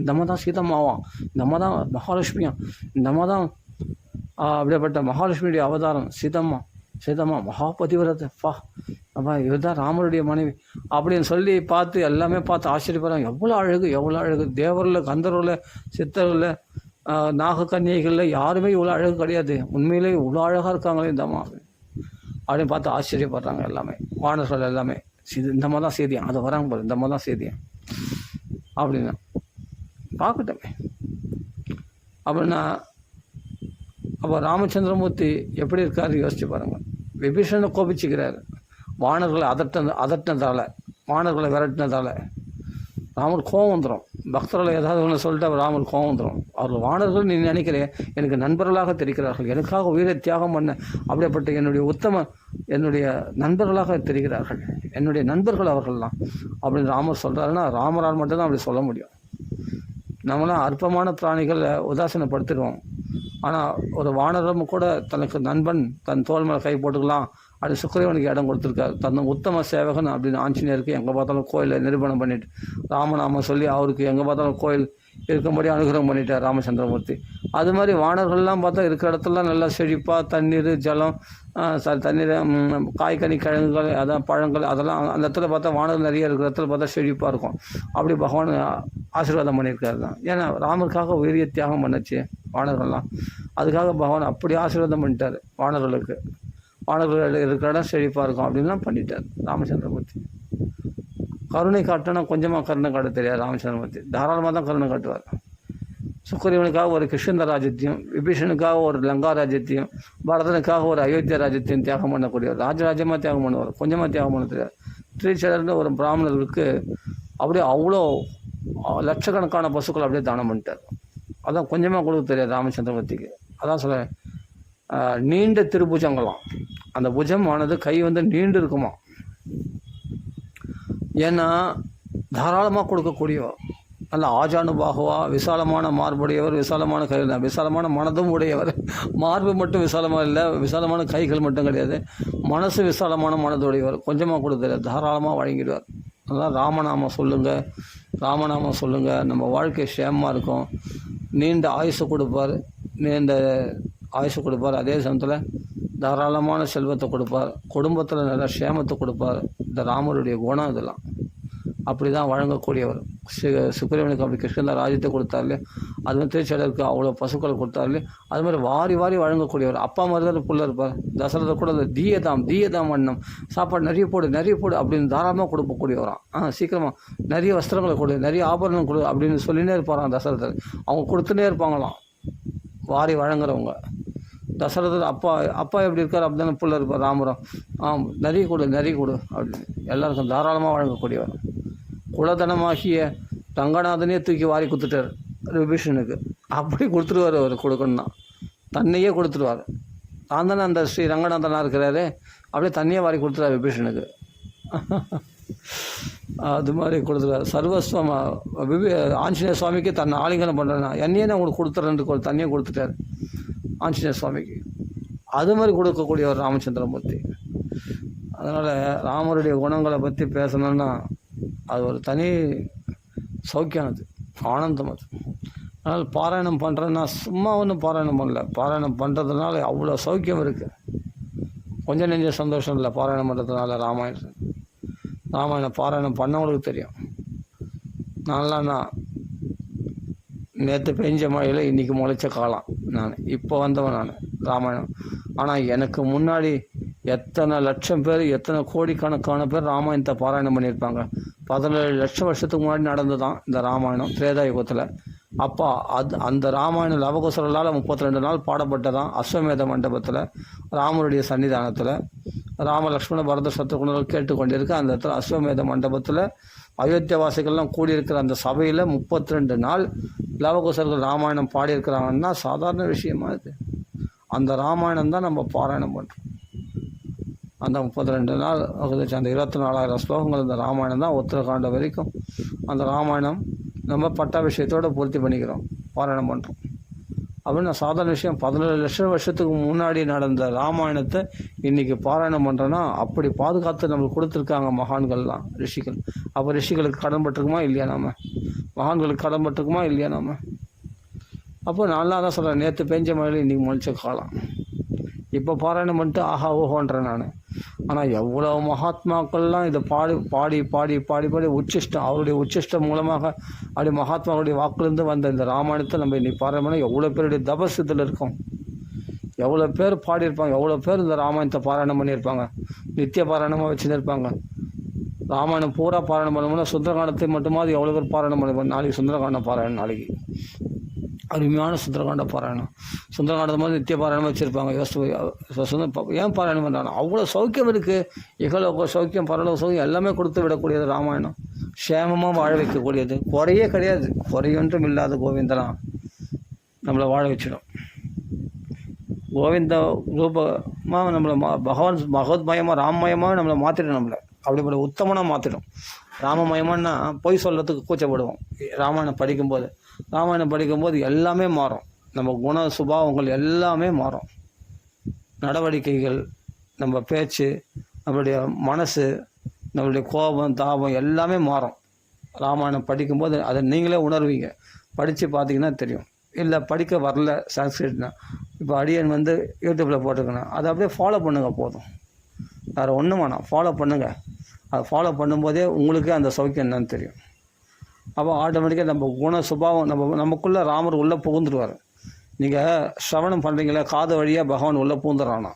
இந்த அம்மா தான் சீதம்மாவாம், இந்த அம்மா தான் மகாலட்சுமியாம், இந்த அம்மா தான் அப்படிப்பட்ட மகாலட்சுமியுடைய அவதாரம் சீதம்மா மகாபதிவிரதை அப்பா இவர் தான் ராமருடைய மனைவி அப்படின்னு சொல்லி பார்த்து எல்லாமே பார்த்து ஆச்சரியப்படுறாங்க. எவ்வளோ அழகு தேவரில், கந்தரில், சித்தரில், நாகக்கன்னிகைகளில் யாருமே இவ்வளோ அழகு கிடையாது, உண்மையிலே இவ்வளோ அழகாக இருக்காங்களே இந்த அம்மா அப்படின்னு பார்த்து ஆச்சரியப்படுறாங்க எல்லாமே வானர்கள் எல்லாமே. இந்த மாதிரி தான் செய்தியான், அது வராங்க போது இந்த மாதிரி தான் செய்தியான் அப்படின்னா பார்க்கட்டமே அப்படின்னா. அப்போ ராமச்சந்திரமூர்த்தி எப்படி இருக்காரு யோசிச்சு பாருங்கள். விபீஷணனை கோபிச்சுக்கிறார், வானர்களை அதட்டினதால், வானர்களை விரட்டினதால் ராமர் கோவம் வந்துடும். பக்தர்களை ஏதாவது ஒன்று சொல்லிட்டு ராமர் கோவம் வந்துடும். அவர்கள் வானர்கள் நீ நினைக்கிறேன் எனக்கு நண்பர்களாக தெரிகிறார்கள், எனக்காக உயிரை தியாகம் பண்ண அப்படிப்பட்ட என்னுடைய நண்பர்களாக தெரிகிறார்கள், என்னுடைய நண்பர்கள் அவர்கள்லாம் அப்படின்னு ராமர் சொல்கிறாருன்னா ராமரால் மட்டும்தான் அப்படி சொல்ல முடியும். நம்மளாம் அற்பமான பிராணிகளை உதாசீனப்படுத்திடுவோம். ஆனால் ஒரு வானரம் கூட தனக்கு நண்பன் தன் தோல் மேலே கை போட்டுக்கலாம் அப்படி சுக்கிரீவனுக்கு இடம் கொடுத்துருக்காரு. தன் உத்தம சேவகன் அப்படின்னு ஆஞ்சநேயருக்கு எங்கே பார்த்தாலும் கோயிலில் நிரூபணம் பண்ணிட்டு ராமநாம சொல்லி அவருக்கு எங்கே பார்த்தாலும் கோயில் இருக்கும்படி அனுகிரகம் பண்ணிட்டார் ராமச்சந்திரமூர்த்தி. அது மாதிரி வானர்கள்லாம் பார்த்தா இருக்கிற இடத்துலலாம் நல்லா செழிப்பாக தண்ணீர், ஜலம், தண்ணீர், காய்கனி, கிழங்குகள், அதான் பழங்கள், அதெல்லாம் அந்த இடத்துல பார்த்தா வானர்கள் நிறைய இருக்கிற இடத்துல பார்த்தா செழிப்பாக இருக்கும். அப்படி பகவான் ஆசீர்வாதம் பண்ணியிருக்காரு தான். ஏன்னா ராமருக்காக உயிரிய தியாகம் பண்ணச்சு வானர்கள்லாம். அதுக்காக பகவான் அப்படி ஆசீர்வாதம் பண்ணிட்டார் வானர்களுக்கு. வானர்கள் இருக்கிற இடம் செழிப்பாக இருக்கும் அப்படின்லாம் பண்ணிட்டார் ராமச்சந்திரமூர்த்தி. கருணை காட்டினா கொஞ்சமாக கருணை காட்ட தெரியாது ராமச்சந்திரமூர்த்தி, தாராளமாக தான் கருணை காட்டுவார். சுக்கிரீவனுக்காக ஒரு கிருஷ்ண ராஜ்யத்தையும், விபீஷனுக்காக ஒரு லங்கா ராஜ்யத்தையும், பரதனுக்காக ஒரு அயோத்தியா ராஜ்யத்தையும் தியாகம் பண்ணக்கூடியவர். ராஜராஜ்யமாக தியாகம் பண்ணுவார், கொஞ்சமாக தியாகம் பண்ண தெரியாது. திருச்சேரர்னு ஒரு பிராமணர்களுக்கு அப்படியே அவ்வளோ லட்சக்கணக்கான பசுக்கள் அப்படியே தானம் பண்ணிட்டார். அதான் கொஞ்சமாக கொடுக்க தெரியாது ராமச்சந்திரமூர்த்திக்கு. அதான் சொல்ல நீண்ட திருபுஜங்களாம், அந்த புஜம் ஆனது கை நீண்டு இருக்குமா. ஏன்னா தாராளமாக கொடுக்கக்கூடியவர், நல்ல ஆஜானுபாகுவா, விசாலமான மார்புடையவர், விசாலமான கைகள், விசாலமான மனதும் உடையவர். மார்பு மட்டும் விசாலமாக இல்லை, விசாலமான கைகள் மட்டும் கிடையாது, மனசு விசாலமான மனதுடையவர். கொஞ்சமாக கொடுத்தாரு, தாராளமாக வழங்கிடுவார். அதனால் ராமநாமம் சொல்லுங்கள், நம்ம வாழ்க்கை சேமமாக இருக்கும். நீண்ட ஆயுசு கொடுப்பார், அதே சமயத்தில் தாராளமான செல்வத்தை கொடுப்பார், குடும்பத்தில் நல்ல சேமத்தை கொடுப்பார். இந்த ராமருடைய குணம் இதெல்லாம் அப்படி தான் வழங்கக்கூடியவர். சுக்கிரீவனுக்கு அப்படி கிருஷ்ணன் ராஜ்யத்தை கொடுத்தாருலே, அது மாதிரி திருச்சேடருக்கு அவ்வளோ பசுக்களை கொடுத்தாருலே, அது மாதிரி வாரி வழங்கக்கூடியவர். அப்பா மாதிரி தான் புள்ள இருப்பார். தசரதை கூட அந்த தீயதாம் வண்ணம், சாப்பாடு நிறைய போடு அப்படின்னு தாராளமாக கொடுக்கக்கூடியவரான். சீக்கிரமாக நிறைய வஸ்திரங்களை கொடு, நிறைய ஆபரணம் கொடு அப்படின்னு சொல்லினே இருப்பாராம் தசரதர். அவங்க கொடுத்துனே இருப்பாங்களாம், வாரி வழங்குறவங்க. தசரதர் அப்பா எப்படி இருக்கார் அப்படி தானே புள்ள இருப்பார் ராமரம். நிறைய கொடு அப்படின்னு எல்லாருக்கும் தாராளமாக வழங்கக்கூடியவர். குலதனமாகிய ரங்கநாதனே தூக்கி வாரி கொடுத்துட்டார் விபீஷனுக்கு. அப்படி கொடுத்துருவார், அவர் கொடுக்கணும்னா தன்னையே கொடுத்துருவார். தான் தானே அந்த ஸ்ரீ ரங்கநாதனாக இருக்கிறாரு, அப்படியே தண்ணியே வாரி கொடுத்துருவார் விபீஷனுக்கு. அது மாதிரி கொடுத்துருவார். சர்வஸ்வம் ஆஞ்சநேய சுவாமிக்கு தன்னை ஆலிங்கனம் பண்ணுறேன்னா என்னையே நான் உங்களுக்கு கொடுத்துறேன்னு தண்ணியை கொடுத்துட்டார் ஆஞ்சநேய சுவாமிக்கு. அது மாதிரி கொடுக்கக்கூடியவர் ராமச்சந்திரமூர்த்தி. அதனால் ராமருடைய குணங்களை பற்றி பேசணுன்னா அது ஒரு தனி சௌக்கியம், அது ஆனந்தம். அது அதனால் பாராயணம் பண்ணுறேன்னா சும்மா ஒன்றும் பாராயணம் பண்ணல, பாராயணம் பண்ணுறதுனால அவ்வளோ சௌக்கியம் இருக்குது. கொஞ்சம் நெஞ்ச சந்தோஷம் இல்லை பாராயணம் பண்ணுறதுனால. ராமாயணம் பாராயணம் பண்ணவங்களுக்கு தெரியும். நான் நேற்று பெஞ்ச மழையில் இன்றைக்கி முளைச்ச காலம் நான், இப்போ வந்தவன் நான் ராமாயணம். ஆனால் எனக்கு முன்னாடி எத்தனை லட்சம் பேர், எத்தனை கோடிக்கணக்கான பேர் ராமாயணத்தை பாராயணம் பண்ணியிருப்பாங்க. 17 லட்சம் வருஷத்துக்கு முன்னாடி நடந்து தான் இந்த ராமாயணம் திரேதாயுகத்தில். அப்போ அந்த ராமாயணம் லவகுசரால் 32 நாள் பாடப்பட்டதான் அஸ்வமேத மண்டபத்தில், ராமருடைய சன்னிதானத்தில். ராமலக்ஷ்மண பரத சத்ருகுணர்கள் கேட்டுக்கொண்டிருக்க அந்த இடத்துல அஸ்வமேத மண்டபத்தில் அயோத்தியவாசிகள்லாம் கூடியிருக்கிற அந்த சபையில் 32 நாள் லவகுசர்கள் ராமாயணம் பாடியிருக்கிறாங்கன்னா சாதாரண விஷயமா இது. அந்த ராமாயணம் தான் நம்ம பாராயணம் பண்ணுறோம். அந்த 32 நாள் அந்த 24,000 ஸ்லோகங்கள் இந்த ராமாயணம் தான், உத்தரகாண்ட வரைக்கும் அந்த ராமாயணம் நம்ம பட்டாபிஷேகத்தோடு பூர்த்தி பண்ணிக்கிறோம், பாராயணம் பண்ணுறோம். அப்படின்னு சாதாரண விஷயம். 17 லட்சம் வருஷத்துக்கு முன்னாடி நடந்த ராமாயணத்தை இன்றைக்கி பாராயணம் பண்ணுறோன்னா அப்படி பாதுகாத்து நம்மளுக்கு கொடுத்துருக்காங்க மகான்கள்லாம், ரிஷிகள். அப்போ ரிஷிகளுக்கு கடன்பட்டிருக்குமா இல்லையா நாம்? மகான்களுக்கு கடன்பட்டிருக்குமா இல்லையா நாம்? அப்போ நல்லா தான் சொல்கிறேன், நேற்று பெஞ்ச மழையில் இன்றைக்கி முழிச்ச காலம். இப்போ பாராயணம் பண்ணிட்டு ஆஹா ஓஹோன்றேன் நான். ஆனால் எவ்வளோ மகாத்மாக்கள்லாம் இதை பாடி பாடி பாடி பாடி பாடி உச்சிஷ்டம், அவருடைய உச்சிஷ்டம் மூலமாக அப்படி மகாத்மாவுடைய வாக்குலேருந்து வந்த இந்த ராமாயணத்தை நம்ம இன்னைக்கு பாராயணம் எவ்வளோ பேருடைய தபஸ் இதில் இருக்கும். எவ்வளோ பேர் பாடியிருப்பாங்க, எவ்வளோ பேர் இந்த ராமாயணத்தை பாராயணம் பண்ணியிருப்பாங்க, நித்திய பாராயணமாக வச்சுன்னு இருப்பாங்க. ராமாயணம் பூரா பாராயணம் பண்ணோம்னா சுந்தரகாண்டத்தை மட்டுமாவது எவ்வளோ பேர் பாராயணம் பண்ணிருப்பாங்க. நாளைக்கு சுந்தரகாண்டம் பாராயணம், நாளைக்கு அருமையான சுந்தரகாண்ட பாராயணம். சுந்தரகாண்டத்தை மாதிரி நித்திய பாராயணம் வச்சுருப்பாங்க. ஏன் பாராயணம் பண்ணுறாங்க? அவ்வளோ சௌக்கியம் இருக்குது. இகலோக சௌக்கியம், பரலோக சௌக்கியம் எல்லாமே கொடுத்து விடக்கூடியது ராமாயணம். சேமமாக வாழ வைக்கக்கூடியது, குறையே கிடையாது. குறையொன்றும் இல்லாத கோவிந்தனா நம்மளை வாழ வச்சிடும். கோவிந்த ரூபமாக நம்மளை பகவத்மயமாக ராமமயமாக நம்மளை மாற்றிடும். நம்மளை அப்படிப்பட்ட உத்தமனாக மாற்றிடும். ராமமயமானா பொய் சொல்கிறதுக்கு கூச்சப்படுவோம். ராமாயணம் படிக்கும்போது எல்லாமே மாறும். நம்ம குண சுபாவங்கள் எல்லாமே மாறும். நடவடிக்கைகள், நம்ம பேச்சு, நம்மளுடைய மனசு, நம்மளுடைய கோபம், தாபம் எல்லாமே மாறும். ராமாயணம் படிக்கும்போது அதை நீங்களே உணர்வீங்க. படித்து பார்த்தீங்கன்னா தெரியும். இல்லை படிக்க வரல சான்ஸ்கிரிட்னா, இப்போ அடியன் யூடியூப்பில் போட்டுக்கணும், அதை அப்படியே ஃபாலோ பண்ணுங்கள் போதும். வேறு ஒன்றும் வேணாம், ஃபாலோ பண்ணுங்கள். அதை ஃபாலோ பண்ணும்போதே உங்களுக்கே அந்த சௌக்கியம் என்னன்னு தெரியும். அப்போ ஆட்டோமேட்டிக்காக நம்ம குண சுபாவம் நமக்குள்ளே ராமர் உள்ளே புகுந்துருவார். நீங்கள் ஸ்ரவணம் பண்ணுறீங்களே, காது வழியாக பகவான் உள்ளே பூந்துடுறானா.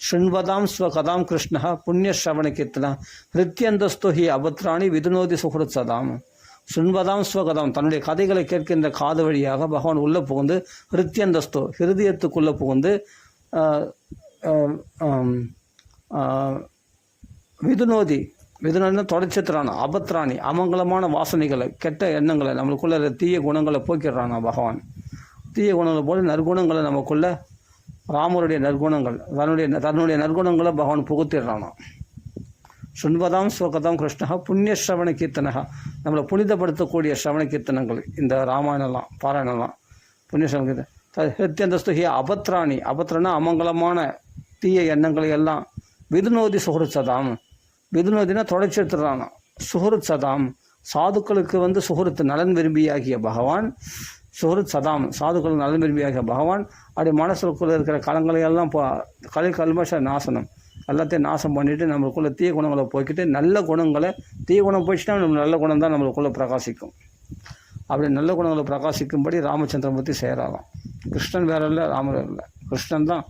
ஷுண்வதாம் ஸ்வகதாம் கிருஷ்ணா புண்ணிய ஸ்ரவண கீர்த்தனா ஹிருத்யந்தஸ்து ஹி அபத்ராணி விதுனோதி சுஹுருத் சதாம். ஷுண்வதாம் ஸ்வகதாம், தன்னுடைய கதைகளை கேட்கின்ற காது வழியாக பகவான் உள்ளே புகுந்து ஹிருத்யந்தஸ்து ஹிருதயத்துக்குள்ளே புகுந்து விதுனோதினா தொடச்சித்துறானா. அபத்ராணி அமங்கலமான வாசனைகளை, கெட்ட எண்ணங்களை, நம்மளுக்குள்ள தீய குணங்களை போக்கிடுறானா பகவான். தீய குணங்களை போல நற்குணங்களை நமக்குள்ள, ராமருடைய நற்குணங்கள், தன்னுடைய நற்குணங்களை பகவான் புகுத்திடுறானா. சுண்பதாம் ஸ்வகதாம் கிருஷ்ணா புண்ணிய ஸ்ரவண கீர்த்தனகா, நம்மளை புனிதப்படுத்தக்கூடிய ஸ்ரவண கீர்த்தனங்கள் இந்த ராமாயணம்லாம் பாராயணம்லாம் புண்ணிய ஸ்ரவண கீர்த்தனை. ஹிருத்யந்தஸ்து ஹி அபத்ராணி, அபத்ரனா அமங்கலமான தீய எண்ணங்களை எல்லாம். விதுனோதி சுஹுருத் சதாம், விதுனோதினா தொடச்சி எடுத்துடுறானா. சுஹுருத் சதாம், சாதுக்களுக்கு சுஹுருத் நலன் விரும்பியாகிய பகவான். சுஹுருத் சதாம், சாதுக்கள் நலன் விரும்பியாகிய பகவான். அப்படி மனசுக்குள்ளே இருக்கிற கலங்களையெல்லாம் கல்மஷ நாசனம் எல்லாத்தையும் நாசம் பண்ணிவிட்டு நம்மளுக்குள்ள தீய குணங்களை போய்க்கிட்டு நல்ல குணங்களை, தீய குணம் போயிடுச்சுன்னா நம்ம நல்ல குணம் தான் நம்மளுக்குள்ளே பிரகாசிக்கும். அப்படி நல்ல குணங்களை பிரகாசிக்கும்படி ராமச்சந்திரமூர்த்தி செய்கிறாராம். கிருஷ்ணன் வேற இல்லை, ராமர் இல்லை, கிருஷ்ணன் தான்.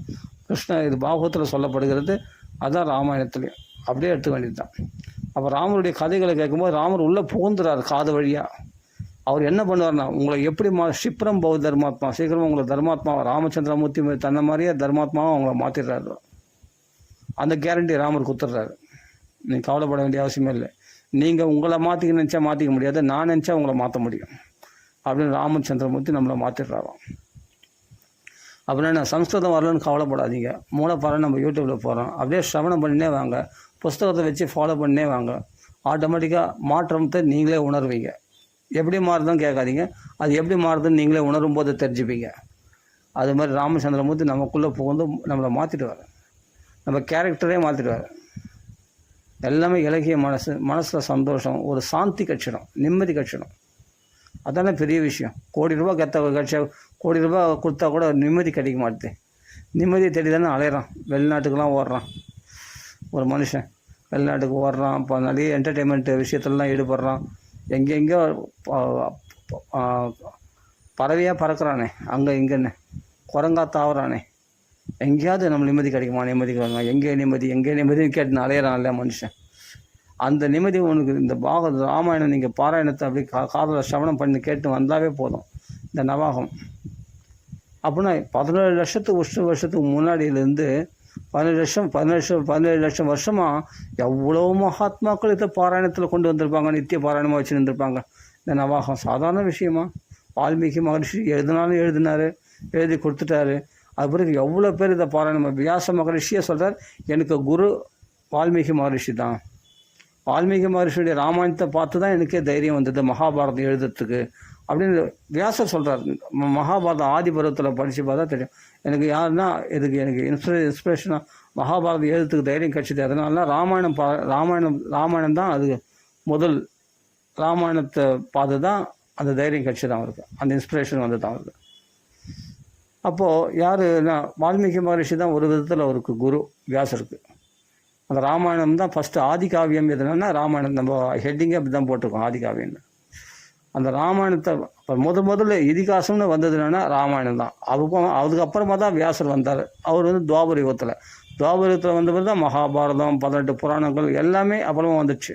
கிருஷ்ணன் இது பாகவத்தில் சொல்லப்படுகிறது, அதுதான் ராமாயணத்துலேயும் அப்படியே எடுத்துக்க வேண்டியது தான். அப்போ ராமருடைய கதைகளை கேட்கும்போது ராமர் உள்ளே புகுந்துறார் காது வழியாக. அவர் என்ன பண்ணுவார்னா, உங்களை எப்படி ஷிப்ரம் பௌ தர்மாத்மா, சீக்கிரமாக உங்களை தர்மாத்மாவை, ராமச்சந்திரமூர்த்தி தன்னை மாதிரியே தர்மாத்மாவை அவங்கள மாற்றிடுறாரு. அந்த கேரண்டி ராமர் கொடுத்துட்றாரு. நீங்கள் கவலைப்பட வேண்டிய அவசியமே இல்லை. நீங்கள் உங்களை மாற்றிக்க நினச்சா மாற்றிக்க முடியாது, நான் நினச்சா உங்களை மாற்ற முடியும் அப்படின்னு ராமச்சந்திரமூர்த்தி நம்மளை மாற்றிடுறாராம். அப்படின்னா சம்ஸ்கிருதம் வரலன்னு கவலைப்படாதீங்க. மூலப்பாரம் நம்ம யூடியூப்பில் போகிறோம், அப்படியே ஸ்ரவணம் பண்ணினே வாங்க, புஸ்தகத்தை வச்சு ஃபாலோ பண்ணினே வாங்க. ஆட்டோமேட்டிக்காக மாற்றத்தை நீங்களே உணர்வீங்க. எப்படி மாறுதுன்னு கேட்காதீங்க, அது எப்படி மாறுதுன்னு நீங்களே உணரும் போது தெரிஞ்சுப்பீங்க. அது மாதிரி ராமச்சந்திரமூர்த்தி நமக்குள்ளே புகுந்து நம்மளை மாற்றிடுவார், நம்ம கேரக்டரே மாற்றிடுவார். எல்லாமே இலகிய மனசில் சந்தோஷம், ஒரு சாந்தி கட்சிடும், நிம்மதி கட்சிடும். அதானே பெரிய விஷயம். கோடி ரூபா கோடி ரூபா கொடுத்தா கூட நிம்மதி கிடைக்க மாட்டேது. நிம்மதியை தேடி தானே அலையிறான், வெளிநாட்டுக்கெல்லாம் ஓடுறான். ஒரு மனுஷன் வெளிநாட்டுக்கு ஓடுறான், இப்போ நிறைய என்டர்டெயின்மெண்ட் விஷயத்துலலாம் ஈடுபடுறான். எங்கெங்கோ பறவையாக பறக்கிறானே, அங்கே இங்கேன்னு குரங்கா தாவறானே. எங்கேயாவது நம்ம நிம்மதி கிடைக்குமா, நிம்மதி கிடைக்குமா, எங்கே நிம்மதின்னு கேட்டுன்னு அலையிறான் இல்லையா மனுஷன். அந்த நிம்மதி உனக்கு இந்த ராமாயணம் நீங்கள் பாராயணத்தை அப்படி காதில் ஸ்ரவணம் பண்ணி கேட்டு வந்தாவே போதும். இந்த நவாகம் அப்படின்னா 17 வருஷத்துக்கு முன்னாடியிலேருந்து 17 லட்சம் வருஷமாக எவ்வளோ மகாத்மாக்கள் இதை பாராயணத்தில் கொண்டு வந்திருப்பாங்க, நித்திய பாராயணமாக வச்சு இருந்திருப்பாங்க. இந்த நவாகம் சாதாரண விஷயமா? வால்மீகி மகரிஷி எழுதினார், எழுதி கொடுத்துட்டாரு. அது பிறகு எவ்வளோ பேர் இதை பாராயணம். வியாச மகரிஷியே சொல்கிறார், எனக்கு குரு வால்மீகி மகரிஷி தான். வால்மீகி மகரிஷியுடைய ராமாயணத்தை பார்த்து தான் எனக்கே தைரியம் வந்தது மகாபாரதம் எழுதுறதுக்கு. அப்படின்னு வியாசர் சொல்கிறார். மகாபாரதம் ஆதி பருவத்தில் படித்து பார்த்தா தெரியும். எனக்கு யாருன்னா எனக்கு இன்ஸ்பிரேஷனாக மகாபாரதம் எழுதுறதுக்கு தைரியம் கிடச்சிது. அதனால ராமாயணம் தான் அது முதல். ராமாயணத்தை பார்த்து தான் அந்த தைரியம் கிடச்சிதான் அவருக்கு, அந்த இன்ஸ்பிரேஷன் வந்து தான் அவருக்கு. அப்போது யாருன்னா வால்மீகி மகரிஷி தான் ஒரு விதத்தில் அவருக்கு குரு வியாசருக்கு. அந்த ராமாயணம் தான் ஃபஸ்ட்டு ஆதி காவியம். எதுனா ராமாயணம், நம்ம ஹெட்டிங்கே அப்படி தான் போட்டிருக்கோம் ஆதி காவியம்னு. அந்த ராமாயணத்தை முதல்ல இதிகாசம்னு வந்ததுன்னா ராமாயணம் தான். அதுக்கப்புறமா தான் வியாசர் வந்தார். அவர் வந்து துவாபர யுகத்தில் வந்த பிறகு தான் மகாபாரதம் 18 புராணங்கள் எல்லாமே அப்புறமா வந்துச்சு.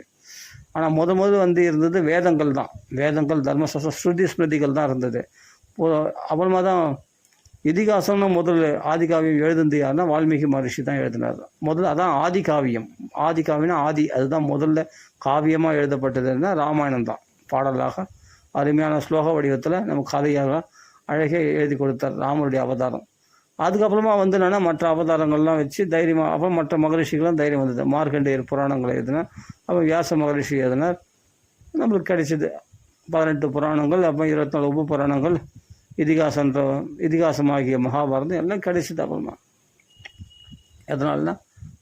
ஆனால் முதல் வந்து இருந்தது வேதங்கள் தான். வேதங்கள் தர்மசாஸ்திரம் ஸ்ருதி ஸ்மிருதிகள் தான் இருந்தது. அப்புறமா தான் இதிகாசம்னு முதல் ஆதிகாவியம் எழுதுனது யாருன்னா வால்மீகி மகரிஷி தான் எழுதினார். முதல்ல அதான் ஆதி காவியம். ஆதி காவியம்னா ஆதி, அதுதான் முதல்ல காவியமாக எழுதப்பட்டதுன்னா ராமாயணம் தான். பாடலாக அருமையான ஸ்லோக வடிவத்தில் நம்ம கதையாக அழகே எழுதி கொடுத்தார் ராமருடைய அவதாரம். அதுக்கப்புறமா வந்து என்னென்னா மற்ற அவதாரங்கள்லாம் வச்சு தைரியமாக, அப்புறம் மற்ற மகரிஷிகள்லாம் தைரியம் வந்தது. மார்க்கண்டேயர் புராணங்களை எழுதினார். அப்புறம் வியாச மகரிஷி எழுதினார். நம்மளுக்கு கிடைச்சிது 18 புராணங்கள், அப்புறம் 24 உப புராணங்கள், இதிகாசமாகிய மகாபாரதம் எல்லாம் கிடைச்சிது அப்புறமா. எதனால்னா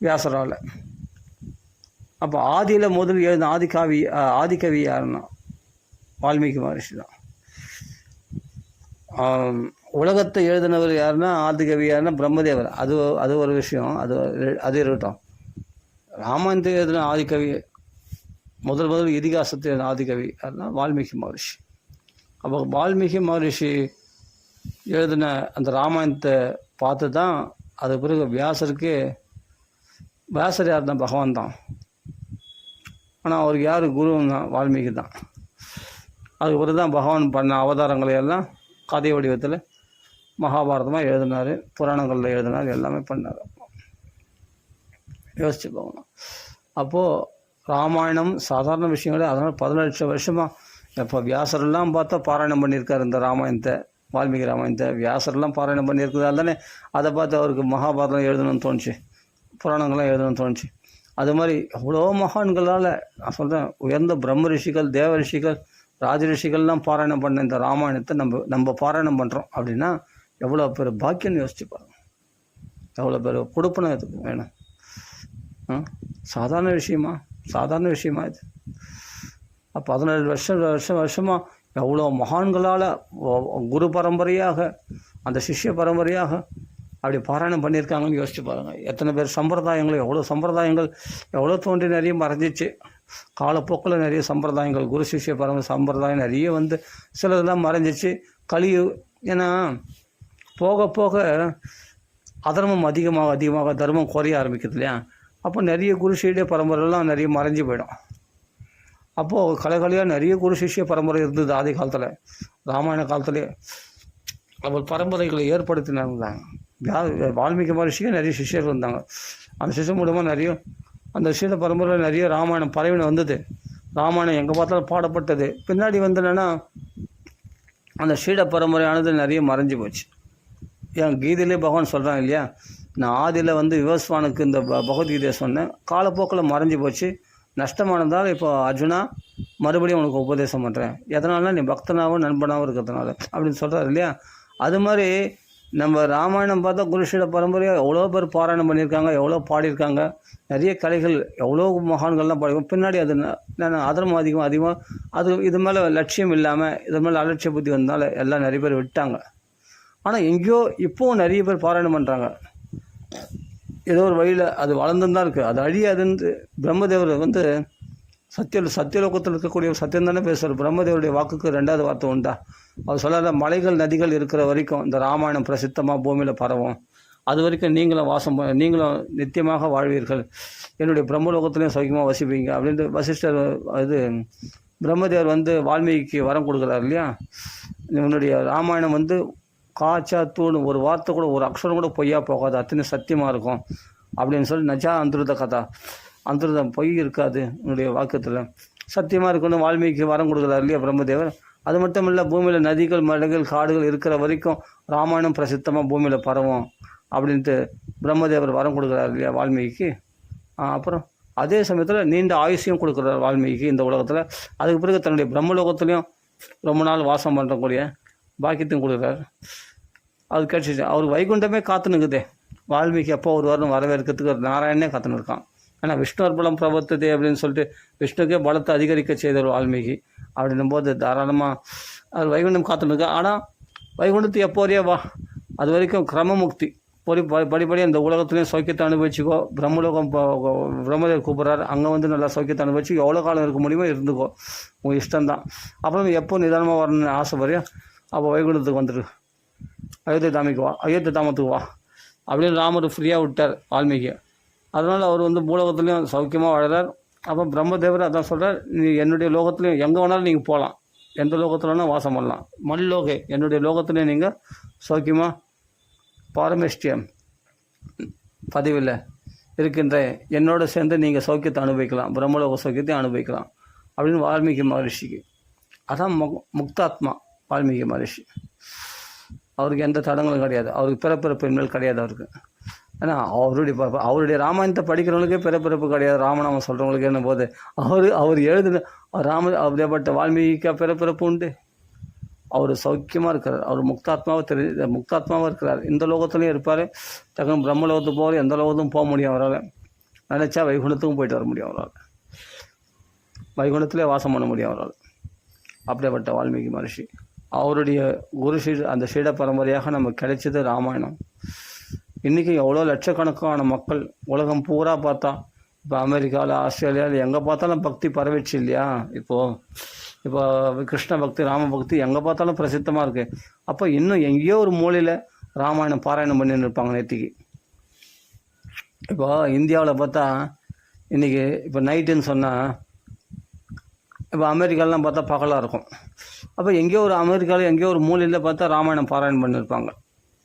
வியாசரால். அப்போ ஆதியில் முதல் எழுதின ஆதிகவி யாருன்னா வால்மீகி மகரிஷி தான். உலகத்தை எழுதினவர் யாருன்னா ஆதிகவி யாருன்னா பிரம்மதேவர். அது ஒரு விஷயம், அது இருக்கட்டும். ராமாயணத்தை எழுதின ஆதிகவி, முதல் இதிகாசத்தை எழுதின ஆதிகவி யாருன்னா வால்மீகி மகரிஷி. அப்போ வால்மீகி மகரிஷி எழுதின அந்த ராமாயணத்தை பார்த்து தான் அது பிறகு வியாசர் யார் தான் பகவான் தான். ஆனால் அவருக்கு யார் குருன்னா வால்மீகி தான். அதுக்கு பிறகு தான் பகவான் பண்ண அவதாரங்களை எல்லாம் கதை வடிவத்தில் மகாபாரதமாக எழுதினார், புராணங்களில் எழுதினார், எல்லாமே பண்ணார். யோசிச்சு போகணும். அப்போது ராமாயணம் சாதாரண விஷயங்களே. அதனால் 16 வருஷமாக இப்போ வியாசரெல்லாம் பார்த்தா பாராயணம் பண்ணியிருக்கார் இந்த ராமாயணத்தை, வால்மீகி ராமாயணத்தை. வியாசரெல்லாம் பாராயணம் பண்ணியிருக்கிறதால தானே அதை பார்த்து அவருக்கு மகாபாரதம் எழுதணும்னு தோணுச்சு, புராணங்கள்லாம் எழுதணும்னு தோணுச்சு. அது மாதிரி எவ்வளோ மகான்களால் நான் சொல்கிறேன், உயர்ந்த பிரம்ம ரிஷிகள், தேவ ரிஷிகள், ராஜ ரிஷிகள்லாம் பாராயணம் பண்ண இந்த ராமாயணத்தை நம்ம பாராயணம் பண்ணுறோம் அப்படின்னா எவ்வளோ பேர் பாக்கியம்னு யோசிச்சு பாருங்க. எவ்வளோ பேர் கொடுப்பணும் இதுக்கு வேணும். சாதாரண விஷயமா இது. 17 வருஷமாக எவ்வளோ மகான்களால் குரு பரம்பரையாக, அந்த சிஷ்ய பரம்பரையாக அப்படி பாராயணம் பண்ணியிருக்காங்கன்னு யோசிச்சு பாருங்கள். எத்தனை பேர் சம்பிரதாயங்கள் எவ்வளோ தோன்றி நிறைய மறைஞ்சிச்சு. காலப்போக்கில் நிறைய சம்பிரதாயங்கள், குரு சிஷ்ய பரம்பரை சம்பிரதாயம் நிறைய வந்து சிலதெல்லாம் மறைஞ்சிச்சு. ஏன்னா போக போக அதர்மம் அதிகமாக தர்மம் குறைய ஆரம்பிக்குது இல்லையா? அப்போ நிறைய குரு சிஷ்ய பரம்பரைலாம் நிறைய மறைஞ்சு போயிடும். அப்போது கலைகலையாக நிறைய குரு சிஷ்ய பரம்பரை இருந்தது ஆதி காலத்தில், ராமாயண காலத்துலேயே. அவர் பரம்பரைகளை ஏற்படுத்தினாங்க. வால்மீகி மகரிஷிக்கு நிறைய சிஷ்யர்கள் இருந்தாங்க. அந்த சிஷ்யர் மூலமாக நிறைய அந்த சீட பரம்பரையில் நிறைய ராமாயணம் பரவின வந்தது. ராமாயணம் எங்கே பார்த்தாலும் பாடப்பட்டது. பின்னாடி வந்து என்னென்னா அந்த சீட பரம்பரையானது நிறைய மறைஞ்சு போச்சு. ஏன் கீதையிலே பகவான் சொல்கிறாங்க இல்லையா, நான் ஆதியில் வந்து விவஸ்வானுக்கு இந்த பகவத்கீதையை சொன்னேன், காலப்போக்கில் மறைஞ்சு போச்சு, நஷ்டமானதால் இப்போ அர்ஜுனா மறுபடியும் உனக்கு உபதேசம் பண்ணுறேன். எதனால நீ பக்தனாகவும் நண்பனாகவும் இருக்கிறதுனால அப்படின்னு சொல்கிறார் இல்லையா. அது மாதிரி நம்ம ராமாயணம் பார்த்தா குருஷீட பரம்பரையாக எவ்வளோ பேர் பாராயணம் பண்ணியிருக்காங்க, எவ்வளோ பாடியிருக்காங்க, நிறைய கலைகள், எவ்வளோ மகான்கள்லாம் பாடிக்கும். பின்னாடி அது அதர்மம் அதிகமாக அது இது மேலே லட்சியம் இல்லாமல், இது மேலே அலட்சிய புத்தி வந்தனால எல்லாம் நிறைய பேர் விட்டாங்க. ஆனால் எங்கேயோ இப்போவும் நிறைய பேர் பாராயணம் பண்ணுறாங்க. ஏதோ ஒரு வழியில் அது வளர்ந்துன்னு தான் இருக்குது, அது அழியாதுன்னு பிரம்மதேவர் வந்து சத்தியலோகத்தில் இருக்கக்கூடிய சத்தியம் தானே பேசுவார். பிரம்மதேவருடைய வாக்குக்கு 2வது வார்த்தை உண்டா? அவர் சொல்லாத மலைகள் நதிகள் இருக்கிற வரைக்கும் இந்த ராமாயணம் பிரசித்தமாக பூமியில் பரவும், அது வரைக்கும் நீங்களும் நித்தியமாக வாழ்வீர்கள், என்னுடைய பிரம்மலோகத்துலேயும் சௌக்கியமாக வசிப்பீங்க அப்படின்ட்டு வசிஷ்டர் பிரம்மதேவர் வந்து வால்மீகிக்கு வரம் கொடுக்குறாரு இல்லையா. என்னுடைய ராமாயணம் வந்து காச்சா தூண், ஒரு வார்த்தை கூட, ஒரு அக்ஷரம் கூட பொய்யா போகாது, அத்தனை சத்தியமாக இருக்கும் அப்படின்னு சொல்லி நஜா அந்துருத கதா, அந்துருதம் பொய் இருக்காது என்னுடைய வாக்கத்தில், சத்தியமாக இருக்குன்னு வால்மீகிக்கு வரம் கொடுக்குறாரு இல்லையா பிரம்மதேவர். அது மட்டும் இல்லை, பூமியில் நதிகள் மலைகள் காடுகள் இருக்கிற வரைக்கும் ராமாயணம் பிரசித்தமாக பூமியில் பரவும் அப்படின்ட்டு பிரம்மதேவர் வரம் கொடுக்குறாரு இல்லையா வால்மீகிக்கு. அப்புறம் அதே சமயத்தில் நீண்ட ஆயுஷையும் கொடுக்குறார் வால்மீகிக்கு இந்த உலகத்தில். அதுக்கு பிறகு தன்னுடைய பிரம்மலோகத்துலேயும் ரொம்ப நாள் வாசம் பண்ணுறக்கூடிய பாக்கியத்தையும் கொடுக்குறாரு. அது கிடச்சிச்சு. அவருக்கு வைகுண்டமே காத்துனுக்குதே. வால்மீகி எப்போ ஒரு வாரம் வரவேற்கிறதுக்கு ஒரு நாராயணனே காத்துன்னு இருக்கான். ஆனால் விஷ்ணு அர்பலம் பிரபத்ததே அப்படின்னு சொல்லிட்டு விஷ்ணுக்கே பலத்தை அதிகரிக்க செய்தார் வால்மீகி. அப்படின்னும் போது தாராளமாக அது வைகுண்டம் காத்துன்னு இருக்கு. ஆனால் வைகுண்டத்து எப்போ வரையா வா, அது வரைக்கும் கிரமமுக்தி படிப்படி அந்த உலகத்துலேயும் சௌக்கியத்தை அனுபவிச்சுக்கோ. பிரம்மலோகம் பிரம்மதேவர் கூப்பிட்றாரு, அங்கே வந்து நல்லா சௌக்கியத்தை அனுபவிச்சு எவ்வளோ காலம் இருக்க முடியுமோ இருந்துக்கோ, உங்கள் இஷ்டம்தான். அப்புறம் எப்போ நிதானமாக வரணும்னு ஆசைப்படியா அப்போ வைகுண்டத்துக்கு வந்துடு, அயோத்தி தாமத்துக்கு வா அப்படின்னு ராமர் ஃப்ரீயாக விட்டார் வால்மீகி. அதனால் அவர் வந்து பூலோகத்துலேயும் சௌக்கியமாக வாழறார். அப்போ பிரம்மதேவர் அதான் சொல்கிறார், நீ என்னுடைய லோகத்துலேயும் எங்கே வேணாலும் நீங்கள் போகலாம், எந்த லோகத்தில் வேணால் வாசம் பண்ணலாம். மல்லோகே என்னுடைய லோகத்துலேயும் நீங்கள் சௌக்கியமாக பாரமேஷ்டியம் பதிவில் இருக்கின்ற என்னோட சேர்ந்து நீங்கள் சௌக்கியத்தை அனுபவிக்கலாம், பிரம்மலோக சௌக்கியத்தை அனுபவிக்கலாம் அப்படின்னு வால்மீகி மகரிஷிக்கு. அதான் முக்தாத்மா வால்மீகி மகரிஷி. அவருக்கு எந்த தடங்களும் கிடையாது, அவருக்கு பிறப்பிறப்பு மேல் கிடையாது அவருக்கு. ஏன்னா அவருடைய ராமாயணத்தை படிக்கிறவங்களுக்கே பிறப்பிறப்பு கிடையாது, ராமநாமம் சொல்கிறவங்களுக்கு என்ன போது அவர் எழுதுன அப்படியேப்பட்ட வால்மீகிக்கா பிறப்பிறப்பு உண்டு. அவர் சௌக்கியமாக இருக்கிறார், அவர் முக்தாத்மாவாக இருக்கிறார். இந்த லோகத்துலேயும் இருப்பார், டக்குனு பிரம்மலோகத்துக்கு போகிற எந்த லோகத்தும் போக முடியும் அவரால். நினச்சா வைகுண்டத்துக்கும் போயிட்டு வர முடியும் அவரால், வைகுண்டத்திலே வாசம் பண்ண முடியும் அவரால். அப்படியேப்பட்ட வால்மீகி மகரிஷி அவருடைய குரு அந்த சீட பரம்பரையாக நமக்கு கிடைச்சது ராமாயணம். இன்றைக்கி எவ்வளோ லட்சக்கணக்கான மக்கள் உலகம் பூரா பார்த்தா, இப்போ அமெரிக்காவில் ஆஸ்திரேலியாவில் எங்கே பார்த்தாலும் பக்தி பரவிச்சு இல்லையா. இப்போ கிருஷ்ண பக்தி ராம பக்தி எங்கே பார்த்தாலும் பிரசித்தமாக இருக்குது. அப்போ இன்னும் எங்கேயோ ஒரு மூலையில் ராமாயணம் பாராயணம் பண்ணின்னு இருப்பாங்க நேற்றுக்கு. இப்போ இந்தியாவில் பார்த்தா இன்றைக்கி இப்போ நைட்டுன்னு சொன்னால், இப்போ அமெரிக்காலெலாம் பார்த்தா பகலாக இருக்கும். அப்போ எங்கேயோ ஒரு அமெரிக்காவில் எங்கேயோ ஒரு மூலையில் பார்த்தா ராமாயணம் பாராயணம் பண்ணியிருப்பாங்க,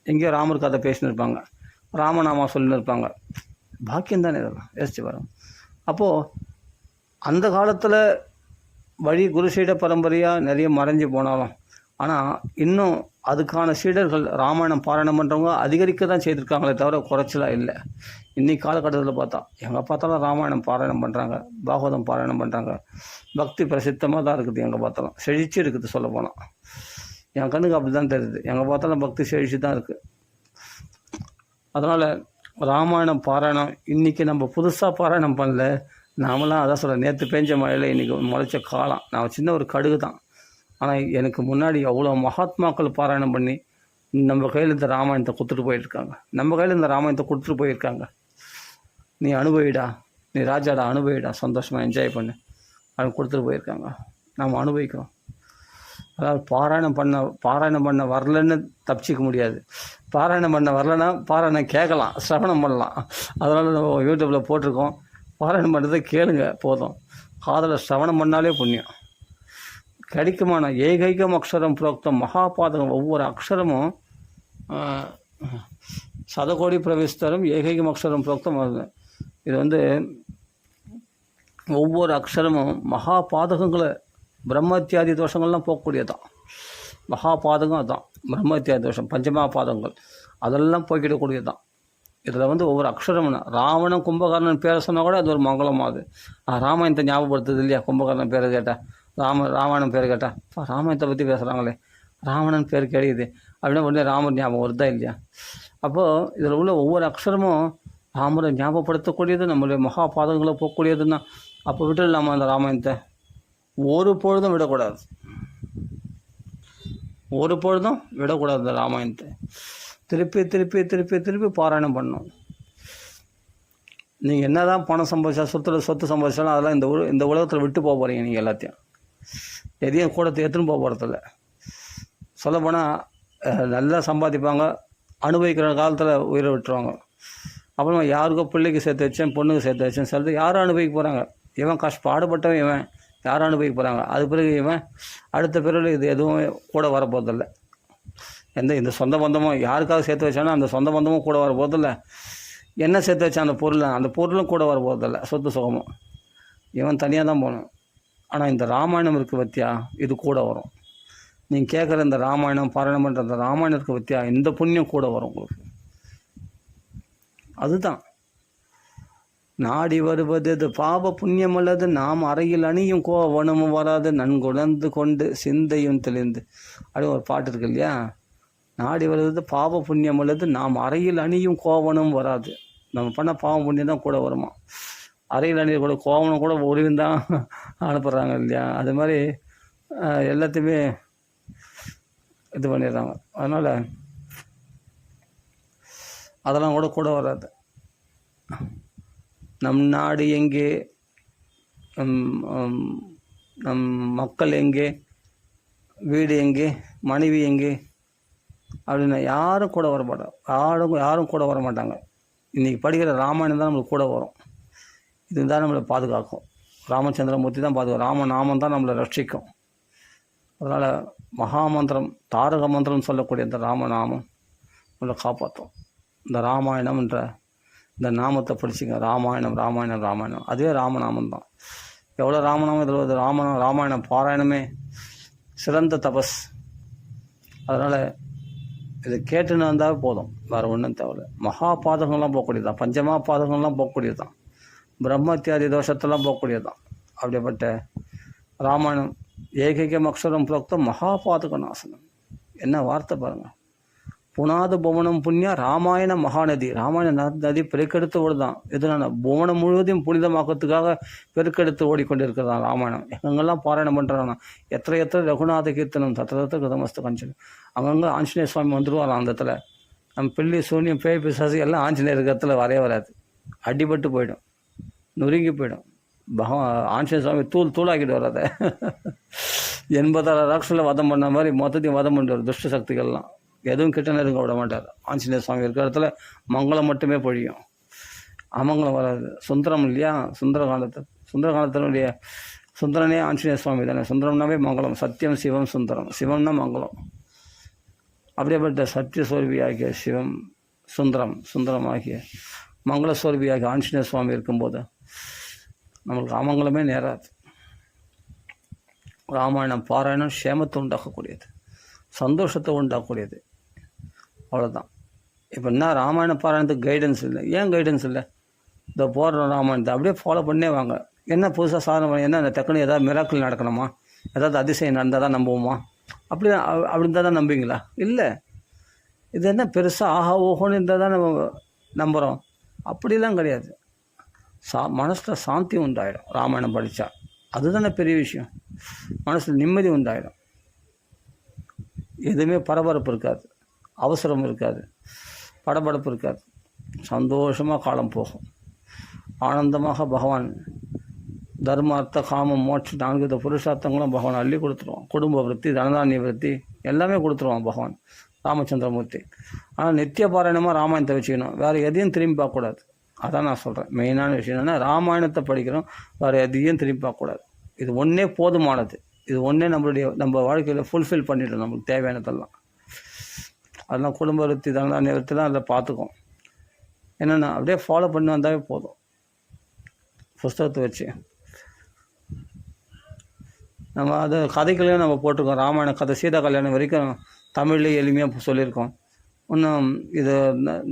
எங்கேயோ ராமர் கதை பேசினிருப்பாங்க, ராமநாமா சொல்லின்னு இருப்பாங்க. பாக்கியம் தானே இதெல்லாம், யோசிச்சு பாருங்க. அப்போது அந்த காலத்தில் வழி குரு சீட பரம்பரையாக நிறைய மறைஞ்சு போனாலும், ஆனால் இன்னும் அதுக்கான சீடர்கள் ராமாயணம் பாராயணம் பண்ணுறவங்க அதிகரிக்க தான் செய்திருக்காங்களே தவிர குறைச்சலாக இல்லை. இன்றைக்கி காலகட்டத்தில் பார்த்தா எங்கே பார்த்தாலும் ராமாயணம் பாராயணம் பண்ணுறாங்க, பாகவதம் பாராயணம் பண்ணுறாங்க. பக்தி பிரசித்தமாக தான் இருக்குது, எங்கே பார்த்தாலும் செழிச்சு இருக்குது. சொல்ல போனால் என் கண்ணுக்கு அப்படி தான் தெரியுது, எங்கே பார்த்தாலும் பக்தி செழிச்சு தான் இருக்குது. அதனால் ராமாயணம் பாராயணம் இன்றைக்கி நம்ம புதுசாக பாராயணம் பண்ணல, நாமெல்லாம் அதான் சொல்கிறேன், நேற்று பேஞ்ச மழையில் இன்றைக்கி முளைச்ச காலம். நான் சின்ன ஒரு கடுகு தான், ஆனால் எனக்கு முன்னாடி அவ்வளோ மகாத்மாக்கள் பாராயணம் பண்ணி நம்ம கையில் இந்த ராமாயணத்தை கொடுத்துட்டு போயிருக்காங்க, நம்ம கையில் இந்த ராமாயணத்தை கொடுத்துட்டு போயிருக்காங்க. நீ அனுபவிடா, நீ ராஜாடா, அனுபவிடா, சந்தோஷமாக என்ஜாய் பண்ணு அப்படின்னு கொடுத்துட்டு போயிருக்காங்க. நாம் அனுபவிக்கிறோம். அதாவது பாராயணம் பண்ண வரலன்னு தப்பிச்சிக்க முடியாது. பாராயணம் பண்ண வரலன்னா பாராயணம் கேட்கலாம், சிரவணம் பண்ணலாம். அதனால் நம்ம யூடியூப்பில் போட்டிருக்கோம், பாராயணம் பண்ணுறதை கேளுங்க போதும். காதில் சிரவணம் பண்ணாலே புண்ணியம் கிடைக்குமான. ஏகைகம் அக்ஷரம் புரோக்தம் மகாபாதகம், ஒவ்வொரு அக்ஷரமும் சதகோடி பிரவிஸ்தரம் ஏகைகம் அக்ஷரம் புரோக்தம். இது வந்து ஒவ்வொரு அக்ஷரமும் மகாபாதகங்களை பிரம்மத்தியாதி தோஷங்கள்லாம் போகக்கூடியதான். மகாபாதகம் அதுதான், பிரம்மத்தியாதி தோஷம் பஞ்சமா பாதங்கள் அதெல்லாம் போய்கிடக்கூடியது தான். இதில் வந்து ஒவ்வொரு அக்ஷரம்னா ராவணன் கும்பகர்ணன் பேரை சொன்னால் கூட அது ஒரு மங்களமாகுது. ராமாயணத்தை ஞாபகப்படுத்துது இல்லையா, கும்பகர்ணன் பேரை கேட்டால், ராவணன் பேர் கேட்டால் ராமாயணத்தை பற்றி பேசுகிறாங்களே, ராவணன் பேர் கிடையாது அப்படின்னா உடனே ராமர் ஞாபகம் வருதா இல்லையா. அப்போது இதில் உள்ள ஒவ்வொரு அக்ஷரமும் ராமரை ஞாபகப்படுத்தக்கூடியது, நம்மளுடைய மகாபாதங்களை போகக்கூடியதுன்னா. அப்போ விட்டுடலாமா அந்த ராமாயணத்தை? ஒரு பொழுதும் விடக்கூடாது, ஒரு பொழுதும் விடக்கூடாது. இந்த ராமாயணத்தை திருப்பி திருப்பி திருப்பி திருப்பி பாராயணம் பண்ணணும். நீங்கள் என்ன தான் பணம் சம்பாதிச்சா சொத்து சம்பாதிச்சாலும் அதெல்லாம் இந்த உலகத்தில் விட்டு போக போகிறீங்க. நீங்கள் எல்லாத்தையும் எதையும் கூட எடுத்துன்னு போக போகிறதில்ல. சொல்லப்போனால் நல்லா சம்பாதிப்பாங்க, அனுபவிக்கிற காலத்தில் உயிரை விட்டுருவாங்க. அப்புறமா யாருக்கோ பிள்ளைக்கு சேர்த்து வச்சேன், பொண்ணுக்கு சேர்த்து வச்சேன் சொல்லிட்டு யாரும் அனுபவிக்க போகிறாங்க. இவன் பாடுபட்டவன் இவன், யாரும் அனுபவிக்க போகிறாங்க. அது பிறகு இவன் அடுத்த பிறகு இது எதுவும் கூட வரப்போதில்லை. இந்த சொந்த பந்தமும் யாருக்காவது சேர்த்து வச்சானோ அந்த சொந்த பந்தமும் கூட வர போதில்ல. என்ன சேர்த்து வச்சா அந்த பொருளும் கூட வர போதில்லை. சொத்து சுகமும் இவன் தனியாக தான் போகணும். ஆனால் இந்த ராமாயணம் இருக்குது பற்றியா, இது கூட வரும். நீங்கள் கேட்குற இந்த ராமாயணம் பாராயணம் பண்ணுற அந்த ராமாயணம் இருக்குது பற்றியா, இந்த புண்ணியம் கூட வரும் உங்களுக்கு. அதுதான் நாடி வருவது அது பாவ புண்ணியம் அல்லது நாம் அறையில் அணியும் கோவனமும் வராது நன்குணர்ந்து கொண்டு சிந்தையும் தெளிந்து. அப்படி ஒரு பாட்டு இருக்கு இல்லையா? நாடி வருவது பாவ புண்ணியம் அல்லது நாம் அறையில் அணியும் கோவனும் வராது. நம்ம பண்ண பாவம் புண்ணியம் தான் கூட வருமா. அறையில் அணிய கூட கோவனம் கூட ஒருவிந்தான் அனுப்புகிறாங்க இல்லையா? அது மாதிரி எல்லாத்தையுமே இது பண்ணிடுறாங்க. அதனால் அதெல்லாம் கூட வராது. நம் நாடு எங்கே, நம் மக்கள் எங்கே, வீடு எங்கே, மனைவி எங்கே அப்படின்னா யாரும் கூட வர மாட்டாங்க. யாரும் கூட வர மாட்டாங்க. இன்றைக்கி படிக்கிற ராமாயணம் தான் நம்மளுக்கு கூட வரும். இதுதான் நம்மளை பாதுகாக்கும். ராமச்சந்திரமூர்த்தி தான் பாதுகாக்கும். ராமநாமம் தான் நம்மளை ரட்சிக்கும். அதனால் மகாமந்திரம், தாரக மந்திரம் சொல்லக்கூடிய இந்த ராமநாமம் நம்மளை காப்பாற்றும். இந்த ராமாயணம்ன்ற இந்த நாமத்தை படிச்சுங்க. ராமாயணம் ராமாயணம் ராமாயணம், அதுவே ராமநாமம் தான். எவ்வளோ ராமநாமம் இதில் வருது. ராமாயணம் பாராயணமே சிறந்த தபஸ். அதனால் இதை கேட்டுன்னு வந்தால் போதும், வேறு ஒன்றும் தேவையில்லை. மகா பாதகங்கள்லாம் போகக்கூடியது தான். பஞ்சமா பாதகங்கள்லாம் போகக்கூடியது தான். பிரம்மத்தியாதி தோஷத்தெல்லாம் போகக்கூடியது தான். அப்படிப்பட்ட ராமாயணம் ஏகைகம் அக்ஷரம் புரோக்தம் மகாபாதக நாசனம். என்ன வார்த்தை பாருங்கள். புனாத புவனம் புண்ணியா ராமாயண மகாநதி. ராமாயண நதி பெருக்கெடுத்து ஓடுதான். எதுனா புவனம் முழுவதையும் புனிதமாக்கிறதுக்காக பெருக்கெடுத்து ஓடிக்கொண்டிருக்கிறதான் ராமாயணம். எங்கெங்கெல்லாம் பாராயணம் பண்ணுறாங்கன்னா எத்தனை ரகுநாத கீர்த்தனம் தத்திர கிருதமஸ்து கஞ்சனம். அங்கங்கே ஆஞ்சநேய சுவாமி வந்துடுவாராம். அந்த இடத்துல நம்ம பில்லி சூன்யம் பேய் பிசாசு எல்லாம் ஆஞ்சநேயர் இடத்துல வராது. அடிபட்டு போயிடும், நொறுங்கி போயிடும். ஆஞ்சநேய சுவாமி தூளாக்கிட்டு வராத. 86 ராட்சஸில் வதம் பண்ண மாதிரி மொத்தத்தையும் வதம் பண்ணுவார். துஷ்ட சக்திகள்லாம் எதுவும் கிட்ட நெருங்க விட மாட்டார். ஆஞ்சநேய சுவாமி இருக்கிற இடத்துல மங்களம் மட்டுமே பொழியும், அமங்கலம் வராது. சுந்தரம் இல்லையா? சுந்தரகாண்டத்தினுடைய சுந்தரனே ஆஞ்சநேய சுவாமி தானே. சுந்தரம்னாவே மங்களம். சத்தியம் சிவம் சுந்தரம். சிவம்னா மங்களம். அப்படியேப்பட்ட சத்திய சோர்வி ஆகிய சிவம் சுந்தரம் ஆகிய மங்கள சோர்வி ஆகிய ஆஞ்சநேய சுவாமி இருக்கும்போது நம்மளுக்கு அமங்கலமே நேராது. ராமாயணம் பாராயணம் சேமத்தை உண்டாக்கக்கூடியது, சந்தோஷத்தை உண்டாக்கக்கூடியது. அவ்வளோதான். இப்போ என்ன ராமாயண பாராயணத்துக்கு கைடன்ஸ் இல்லை. ஏன் கைடன்ஸ் இல்லை? இந்த போடுற ராமாயணத்தை அப்படியே ஃபாலோ பண்ணே வாங்க. என்ன புதுசாக சாதனை பண்ணி என்ன அந்த டக்குன்னு ஏதாவது மிராக்கிள் நடக்கணுமா, ஏதாவது அதிசயம் நடந்தால் தான் நம்புவோமா? அப்படி இருந்தால் தான் நம்புவீங்களா? இல்லை. இது என்ன பெருசாக ஆஹா ஓஹோன்னு இருந்தால் தான் நம்ம நம்புகிறோம். அப்படிலாம் கிடையாது. மனசில் சாந்தி உண்டாயிடும் ராமாயணம் படித்தா. அதுதானே பெரிய விஷயம். மனசில் நிம்மதி உண்டாயிடும். எதுவுமே பரபரப்பு இருக்காது, அவசரம் இருக்காது, படபடப்பு இருக்காது. சந்தோஷமாக காலம் போகும். ஆனந்தமாக பகவான் தர்மார்த்த காமம் மோட்ச 4 வித புருஷார்த்தங்களும் பகவான் அள்ளி கொடுத்துருவான். குடும்ப விருத்தி, தனதானிய விருத்தி எல்லாமே கொடுத்துருவான் பகவான் ராமச்சந்திரமூர்த்தி. ஆனால் நித்திய பாராயணமாக ராமாயணத்தை வச்சுக்கணும். வேறு எதையும் திரும்பி பார்க்கக்கூடாது. அதான் நான் சொல்கிறேன். மெயினான விஷயம் என்னென்னா ராமாயணத்தை படிக்கிறோம், வேறு எதையும் திரும்பி பார்க்கக்கூடாது. இது ஒன்றே போதுமானது. இது ஒன்றே நம்ம வாழ்க்கையில் ஃபுல்ஃபில் பண்ணிட்டோம். நம்மளுக்கு தேவையானதெல்லாம் அதெல்லாம் குடும்ப விருத்தி, தனதானிய விருத்திலாம் அதில் பார்த்துக்கும். என்னென்னா அப்படியே ஃபாலோ பண்ணி வந்தாவே போதும். புஸ்தகத்தை வச்சு நம்ம அது கதைகளையும் நம்ம போட்டிருக்கோம். ராமாயண கதை, சீதா கல்யாணம் வரைக்கும் தமிழ்லேயே எளிமையாக சொல்லியிருக்கோம். இன்னும் இது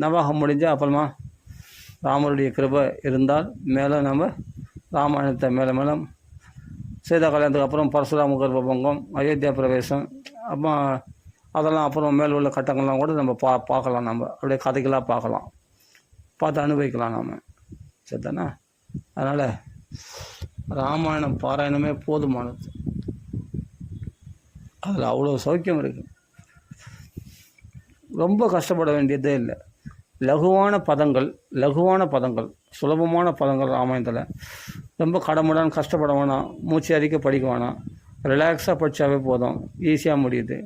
நவாகம் முடிஞ்சால் அப்புறமா ராமருடைய கிருபை இருந்தால் மேலே நம்ம ராமாயணத்தை மேலே சீதா கல்யாணத்துக்கு அப்புறம் பரசுராம கர்ப்பபங்கம், அயோத்தியா பிரவேசம், அப்புறம் அதெல்லாம் அப்புறம் மேல் உள்ள கட்டங்கள்லாம் கூட நம்ம பார்க்கலாம். நம்ம அப்படியே கதைகளாக பார்த்து அனுபவிக்கலாம் நாம். சரிதானே? அதனால் ராமாயணம் பாராயணமே போதுமானது. அதில் அவ்வளோ சௌக்கியம் இருக்குது. ரொம்ப கஷ்டப்பட வேண்டியதே இல்லை. லகுவான பதங்கள், சுலபமான பதங்கள் ராமாயணத்தில். ரொம்ப கடமுடான்னு கஷ்டப்பட வேணாம், மூச்சு அறிக்க படிக்க வேணாம், ரிலாக்ஸாக படித்தாவே போதும், ஈஸியாக முடியுது.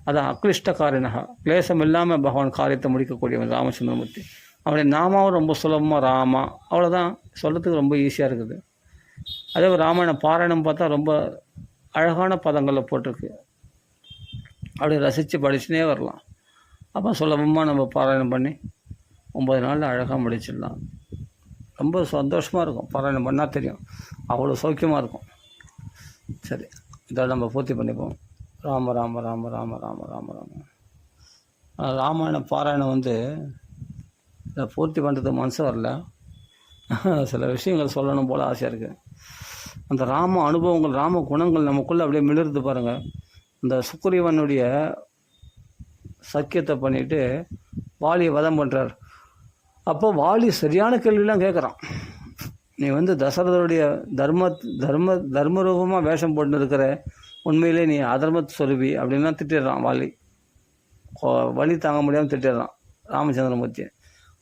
அதான் அக்லிஷ்டகாரினக, கிளேசம் இல்லாமல் பகவான் காரியத்தை முடிக்கக்கூடியவன் ராமச்சந்திரமூர்த்தி. அவருடைய நாமாவும் ரொம்ப சுலபமாக ராமா, அவ்வளோதான். சொல்கிறதுக்கு ரொம்ப ஈஸியாக இருக்குது. அதே ராமாயண பாராயணம் பார்த்தா ரொம்ப அழகான பதங்களில் போட்டிருக்கு. அப்படி ரசித்து படிச்சுனே வரலாம். அப்போ சுலபமாக நம்ம பாராயணம் பண்ணி 9 நாளில் அழகாக முடிச்சிடலாம். ரொம்ப சந்தோஷமாக இருக்கும். பாராயணம் பண்ணால் தெரியும், அவ்வளோ சௌக்கியமாக இருக்கும். சரி, இதை நம்ம பூர்த்தி பண்ணிப்போம். ராம ராம ராம ராம ராம ராம ராம. ராமாயண பாராயணம் இதை பூர்த்தி பண்ணுறதுக்கு மனசு வரல. சில விஷயங்கள் சொல்லணும் போல் ஆசையாக இருக்குது. அந்த ராம அனுபவங்கள், ராம குணங்கள் நமக்குள்ளே அப்படியே மிளிர்ந்து பாருங்கள். இந்த சுக்ரீவனுடைய சக்கியத்தை பண்ணிவிட்டு வாலியை வதம் பண்ணுறார். அப்போ வாலி சரியான கேள்விலாம் கேட்குறான். நீ வந்து தசரதனுடைய தர்ம ரூபமாக வேஷம் போட்டு இருக்கிற, உண்மையிலே நீ அதர்மத்தை சொருவி அப்படின்லாம் திட்டிடுறான் வாலி. வலி தாங்க முடியாமல் திட்டிடுறான் ராமச்சந்திரமூர்த்தி.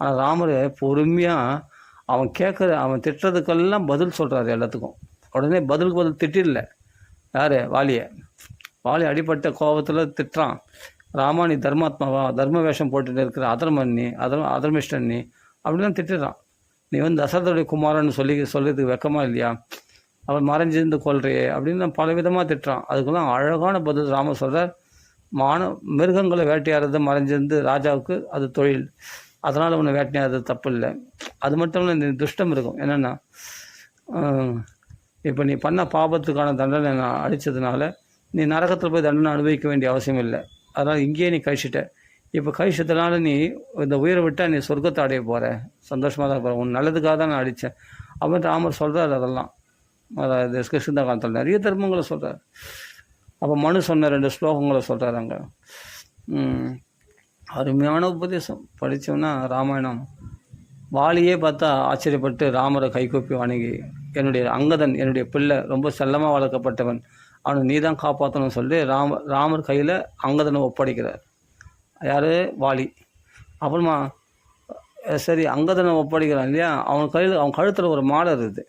ஆனால் ராமர் பொறுமையாக அவன் திட்டுறதுக்கெல்லாம் பதில் சொல்கிறாரு எல்லாத்துக்கும். உடனே பதிலுக்கு பதில் திட்டிடல யார் வாலியை. வாலி அடிப்பட்ட கோபத்தில் திட்டுறான், ராமா நீ தர்மாத்மாவா, தர்ம வேஷம் போட்டுட்டு இருக்கிற அதர்மன் நீ, அதர்மிஷ்டன் நீ அப்படிலாம் திட்டுறான். நீ வந்து தசரதனுடைய குமாரன்னு சொல்லிறதுக்கு வெக்கமாக இல்லையா, அவன் மறைஞ்சிருந்து கொள்றியே அப்படின்னு பல விதமாக திட்டுறான். அதுக்கெல்லாம் அழகான பதில் ராமர் சொல்கிறார். மிருகங்களை வேட்டையாடுறது மறைஞ்சிருந்து ராஜாவுக்கு அது தொழில், அதனால் உன்னை வேட்டையாடுறது தப்பு இல்லை. அது மட்டும் இல்லை, இந்த துஷ்டம் இருக்கும் என்னென்னா, இப்போ நீ பண்ண பாபத்துக்கான தண்டனை நான் அடித்ததுனால நீ நரகத்தில் போய் தண்டனை அனுபவிக்க வேண்டிய அவசியம் இல்லை. அதனால் இங்கேயே நீ கழிச்சிட்ட. இப்போ கழிச்சதுனால நீ இந்த உயிரை விட்டால் நீ சொர்க்கத்தை அடைய போகிற, சந்தோஷமாக தான் போகிற, உன் நல்லதுக்காக தான் நான் அடித்தேன் அப்படின்னு ராமர் சொல்கிறார். அதெல்லாம் அதாவது கிருஷ்ண காலத்தில் நிறைய தர்மங்களை சொல்கிறார். அப்போ மனு சொன்ன 2 ஸ்லோகங்களை சொல்கிறார் அங்கே. அருமையான உபதேசம். படித்தோம்னா ராமாயணம். வாலியே பார்த்தா ஆச்சரியப்பட்டு ராமரை கைகூப்பி வணங்கி, என்னுடைய அங்கதன், என்னுடைய பிள்ளை, ரொம்ப செல்லமாக வளர்க்கப்பட்டவன், அவனை நீ தான் காப்பாற்றணும்னு சொல்லி ராமர் கையில் அங்கதனை ஒப்படைக்கிறார். யார்? வாலி. அப்புறமா சரி அங்கதனை ஒப்படைக்கிறான் இல்லையா, அவன் கழுத்தில் ஒரு மாலை இருக்குது.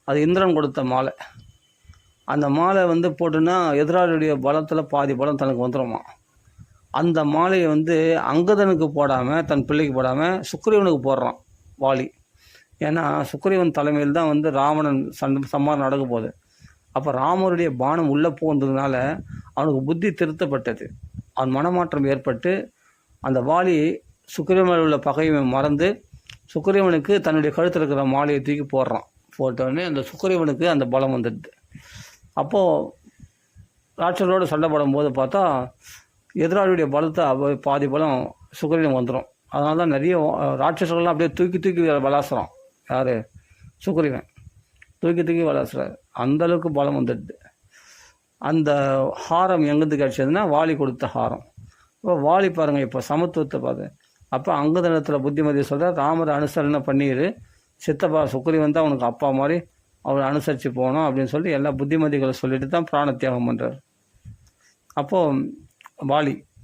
அது இந்திரன் கொடுத்த மாலை. அந்த மாலை வந்து போட்டுன்னா எதிராளியுடைய பலத்தில் பாதி பலம் தனக்கு வந்துடுமா. அந்த மாலையை வந்து அங்கதனுக்கு போடாமல், தன் பிள்ளைக்கு போடாமல் சுக்ரீவனுக்கு போடுறான் வாலி. ஏன்னா சுக்ரீவன் தலைமையில் தான் வந்து ராவணன் சம்மாரம் நடக்க போகுது. அப்போ ராமருடைய பானம் உள்ளே போனதுனால அவனுக்கு புத்தி திருத்தப்பட்டது. அவன் மனமாற்றம் ஏற்பட்டு அந்த வாலி சுக்ரீவனில் உள்ள பகையை மறந்து சுக்ரீவனுக்கு தன்னுடைய கழுத்தில் இருக்கிற மாலையை தூக்கி போடுறான். போட்டோடனே அந்த சுக்ரீவனுக்கு அந்த பலம் வந்துடுது. அப்போது ராட்சசரோடு சண்டை போடும்போது பார்த்தா எதிராளியுடைய பலத்தை பாதி பலம் சுக்ரீவன் வந்துடும். அதனால தான் நிறைய ராட்சசர்கள்லாம் அப்படியே தூக்கி விளாசுறான். யார்? சுக்ரீவன் தூக்கி விளாசுறாரு. அந்தளவுக்கு பலம் வந்துடுது. அந்த ஹாரம் எங்கேருந்து கிடச்சதுன்னா வாலி கொடுத்த ஹாரம். இப்போ வாலி பாருங்கள், இப்போ சமத்துவத்தை பார்த்து அப்போ அங்கதனத்தில் புத்திமதி சொல்கிறார், ராமரை அனுசரணை பண்ணிடு, சித்தப்பா சுக்ரீவன் தான் அவனுக்கு அப்பா மாதிரி, அவரை அனுசரித்து போகணும் அப்படின்னு சொல்லி எல்லா புத்திமதிகளை சொல்லிட்டு தான் பிராண தியாகம் பண்ணுறார். அப்போது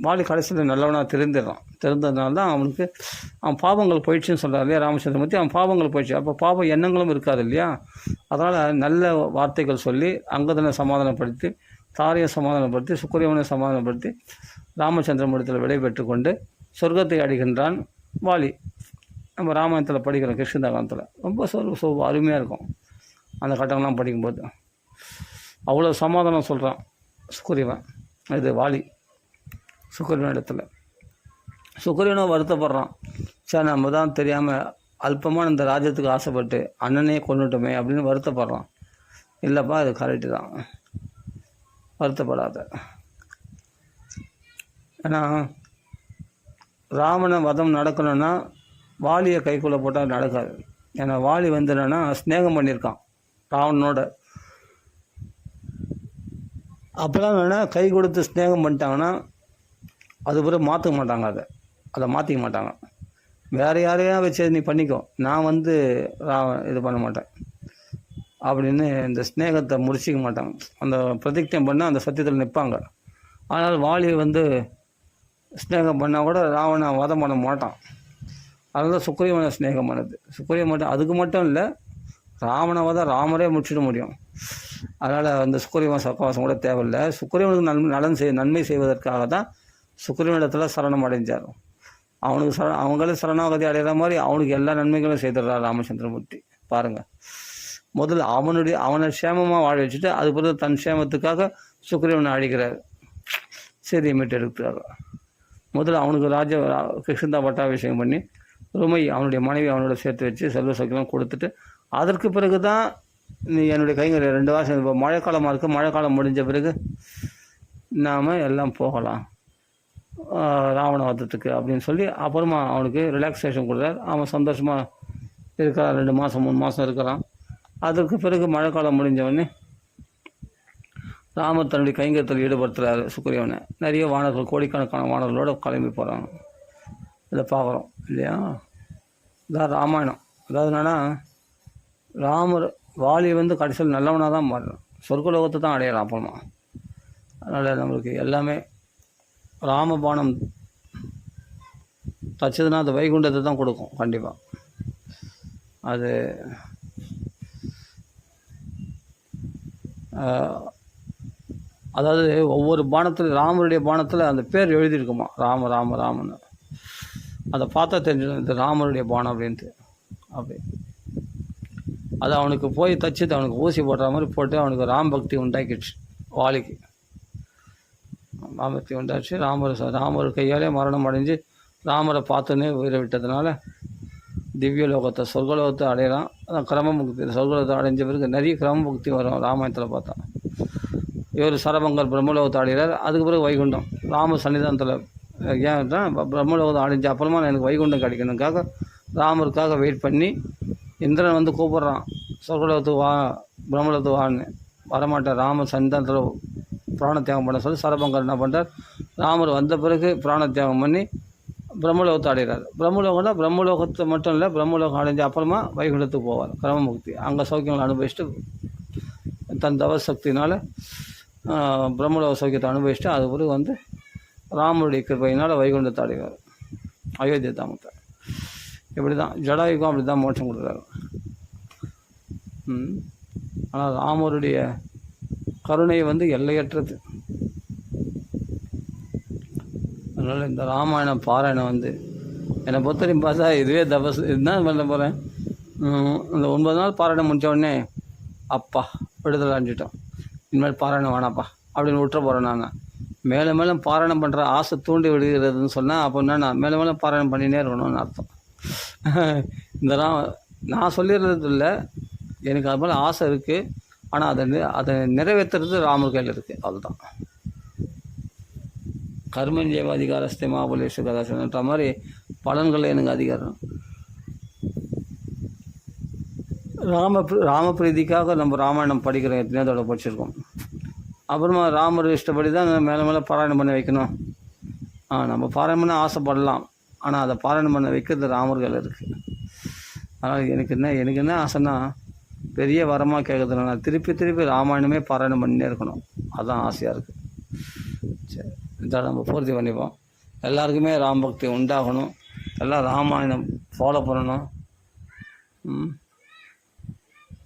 வாலி கடைசியில் நல்லவனாக தெரிந்ததுனால தான் அவன் பாவங்கள் போயிடுச்சுன்னு சொல்கிறார் இல்லையா ராமச்சந்திரமூர்த்தி. அவன் பாவங்கள் போயிடுச்சு. அப்போ பாவ எண்ணங்களும் இருக்காது இல்லையா. அதனால் நல்ல வார்த்தைகள் சொல்லி அங்கதனை சமாதானப்படுத்தி, தாரையை சமாதானப்படுத்தி, சுக்ரீவனை சமாதானப்படுத்தி ராமச்சந்திரமூர்த்தியில் விடை பெற்று கொண்டு சொர்க்கத்தை அடைகின்றான் வாலி. நம்ம ராமாயணத்தில் படிக்கிறோம், கிருஷ்ணதாகாந்தத்தில் ரொம்ப அருமையாக இருக்கும் அந்த கட்டங்கள்லாம் படிக்கும்போது. அவ்வளோ சமாதானம் சொல்கிறான் சுக்ரீவன். இது வாலி சுக்ரீவன் இடத்துல. சுக்ரீவனும் வருத்தப்படுறான். சார் நம்ம தான் தெரியாமல் அல்பமான இந்த ராஜ்யத்துக்கு ஆசைப்பட்டு அண்ணனே கொண்டுட்டோமே அப்படின்னு வருத்தப்படுறான். இல்லைப்பா, அது கரெக்டு தான், வருத்தப்படாத. ஏன்னா ராவண வதம் நடக்கணும்னா வாலியை கைக்குள்ளே போட்டால் நடக்காது. ஏன்னா வாலி வந்து என்னன்னா ஸ்நேகம் பண்ணியிருக்கான் ராவணனோட. அப்போலாம் என்னென்னா கை கொடுத்து ஸ்நேகம் பண்ணிட்டாங்கன்னா அது பிறகு மாற்ற மாட்டாங்க, அதை மாற்றிக்க மாட்டாங்க. வேறு யாரையா வச்சு நீ பண்ணிக்கோ, நான் வந்து இது பண்ண மாட்டேன் அப்படின்னு இந்த ஸ்நேகத்தை முடிச்சிக்க மாட்டாங்க. அந்த பிரதிஜ்ஞை பண்ணால் அந்த சத்தியத்தில் நிற்பாங்க. ஆனால் வாலி வந்து ஸ்நேகம் பண்ணால் கூட ராவணை வதம் பண்ண மாட்டான். அதனால சுக்ரீவனை ஸ்நேகம் பண்ணுது. சுக்ரீவன் மட்டும் அதுக்கு மட்டும் இல்லை, ராவணை வதம் ராமரே முடிச்சிட முடியும். அதனால் அந்த சுக்ரீவன் சக்கவாசம் கூட தேவையில்லை. சுக்ரீவனுக்கு நன்மை செய்வதற்காக தான் சுக்ரீவனிடத்தில் சரணம் அடைஞ்சார். அவங்களே சரணாகதி அடைகிற மாதிரி அவனுக்கு எல்லா நன்மைகளும் செய்திடுறார் ராமச்சந்திரமூர்த்தி. பாருங்கள், முதல்ல அவனை சேமமாக வாழ வச்சுட்டு அது பிறகு தன் சேமத்துக்காக சுக்ரீவனை அழிக்கிறார், சரி மீட்டு எடுக்கிறார். முதல்ல அவனுக்கு கிருஷ்ணதா பட்டாபிஷேகம் பண்ணி ருமை அவனுடைய மனைவி அவனோட சேர்த்து வச்சு செல்வ சக்கிரம் கொடுத்துட்டு, அதற்கு பிறகு தான் நீ என்னுடைய கைங்க 2 வருஷம் இப்போ மழைக்காலமாக இருக்குது, மழைக்காலம் முடிஞ்ச பிறகு நாம் எல்லாம் போகலாம் ராவண வதத்துக்கு அப்படின்னு சொல்லி அப்புறமா அவனுக்கு ரிலாக்ஸேஷன் கொடுத்தார். அவன் சந்தோஷமாக இருக்கிறான், 2 மாதம் 3 மாதம் இருக்கிறான். அதற்கு பிறகு மழைக்காலம் முடிஞ்சவொடனே ராமர் தன்னுடைய கைங்கரியத்தில் ஈடுபடுத்துகிறாரு சுக்ரீவனை. நிறைய வானர்கள், கோடிக்கணக்கான வானர்களோடு கிளம்பி போகிறாங்க. இதை பார்க்குறோம் இல்லையா? இதான் ராமாயணம். அதாவது என்னென்னா, ராமர் வாலி கடைசியில் நல்லவனாக தான் மாறுறான், சொர்க்கலோகத்தை தான் அடையிறான் அப்புறமா. அதனால் நம்மளுக்கு எல்லாமே ராமபானம் தச்சதுன்னா அது வைகுண்டத்தை தான் கொடுக்கும் கண்டிப்பாக. அது அதாவது ஒவ்வொரு பானத்தில், ராமருடைய பானத்தில் அந்த பேர் எழுதியிருக்குமா, ராம ராம ராமன்னு. அதை பார்த்தா தெரிஞ்சிடும் இது ராமருடைய பானம் அப்படின்ட்டு. அப்படி அது அவனுக்கு போய் தச்சுட்டு அவனுக்கு ஊசி போடுற மாதிரி போட்டு அவனுக்கு ராம்பக்தி உண்டாக்கிடுச்சு. வாலிக்கு ராமபக்தி உண்டாச்சு. ராமர் கையாலே மரணம் அடைஞ்சு ராமரை பார்த்துன்னே உயிரை விட்டதுனால திவ்ய லோகத்தை, சொர்க்கலோகத்தை அடையலாம். அதான் கிரமமுக்தி. சொர்க்கலோகத்தை அடைஞ்ச பிறகு நிறைய கிரமமுக்தி வரும் ராமாயணத்தில் பார்த்தா. இவர் சரபங்கர் பிரம்மலோகத்தை அடைகிறார். அதுக்கு பிறகு வைகுண்டம் ராம சன்னிதானத்தில். ஏன் பிரம்மலோகத்தை அடைஞ்ச அப்புறமா எனக்கு வைகுண்டம் கிடைக்கணுக்காக ராமருக்காக வெயிட் பண்ணி இந்திரன் கூப்பிட்றான், சொர்க்கலோகத்துக்கு வா, பிரம்மலோகத்துக்கு வான்னு. வரமாட்டார். ராமர் சன்னிதானத்தில் பிராண தியாகம் பண்ண சொல்லி சரபங்கர் என்ன பண்ணுறார், ராமர் வந்த பிறகு பிராண தியாகம் பண்ணி பிரம்மலோகத்தை அடைகிறார். பிரம்மலோகத்தை மட்டும் இல்லை, பிரம்மலோகம் அடைஞ்ச அப்புறமா வைகுண்டத்துக்கு போவார், கிரமமுக்தி. அங்கே சௌக்கியங்களை அனுபவிச்சுட்டு தன் தவசக்தினால் பிரம்மலோக சௌக்கியத்தை அனுபவிச்சுட்டு அது பிறகு ராமருடைய கிருபையினால் வைகுண்டத்தை அடைவார், அயோத்தியா தாமத்தை. இப்படி தான் ஜடாயுக்கும் அப்படி தான் மோட்சம் கொடுக்குறாரு. ஆனால் ராமருடைய கருணை எல்லையற்றது. அதனால் இந்த ராமாயண பாராயணம் என்னை பொறுத்தவரையும் பார்த்தா இதுவே இதுதான் பண்ண போகிறேன். இந்த 9 நாள் பாராயணம் முடித்த உடனே அப்பா விடுதலை அடைஞ்சிட்டோம், இனிமேல் பாராயணம் வேணாப்பா அப்படின்னு விட்டுற போகிறேன். நான் மேலே மேலே பாராயணம் பண்ணுற ஆசை தூண்டி விடுகிறதுன்னு சொன்னால் அப்போ நான் மேலே மேலே பாராயணம் பண்ணினே இருக்கணும்னு அர்த்தம். இந்த நான் சொல்லிடுறது இல்லை, எனக்கு அது மேலே ஆசை இருக்குது. ஆனால் அதை நிறைவேற்றுறது ராமர் கையில் இருக்குது. அதுதான் கர்மஞ்சேவ அதிகாரஸ்தே மாபலேஷு கதாசன்ற மாதிரி பலன்கள் எனக்கு அதிகாரம். ராமபிரீதிக்காக நம்ம ராமாயணம் படிக்கிறோம், எத்தனையோ தடவை படிச்சிருக்கோம். அப்புறமா ராமர் இஷ்டப்படி தான் மேலே மேலே பாராயணம் பண்ண வைக்கணும். நம்ம பாராயணம் பண்ண ஆசைப்படலாம், ஆனால் அதை பாராயணம் பண்ண வைக்கிறது ராமர்கள் இருக்குது. அதனால் எனக்கு என்ன ஆசைன்னா, பெரிய வரமாக கேட்குறதுல நான் திருப்பி ராமாயணமே பாராயணம் பண்ணினே இருக்கணும். அதுதான் ஆசையாக இருக்குது. சரி, இதை நம்ம பூர்த்தி பண்ணிப்போம். எல்லாருக்குமே ராமபக்தி உண்டாகணும், எல்லாம் ராமாயணம் ஃபாலோ பண்ணணும்.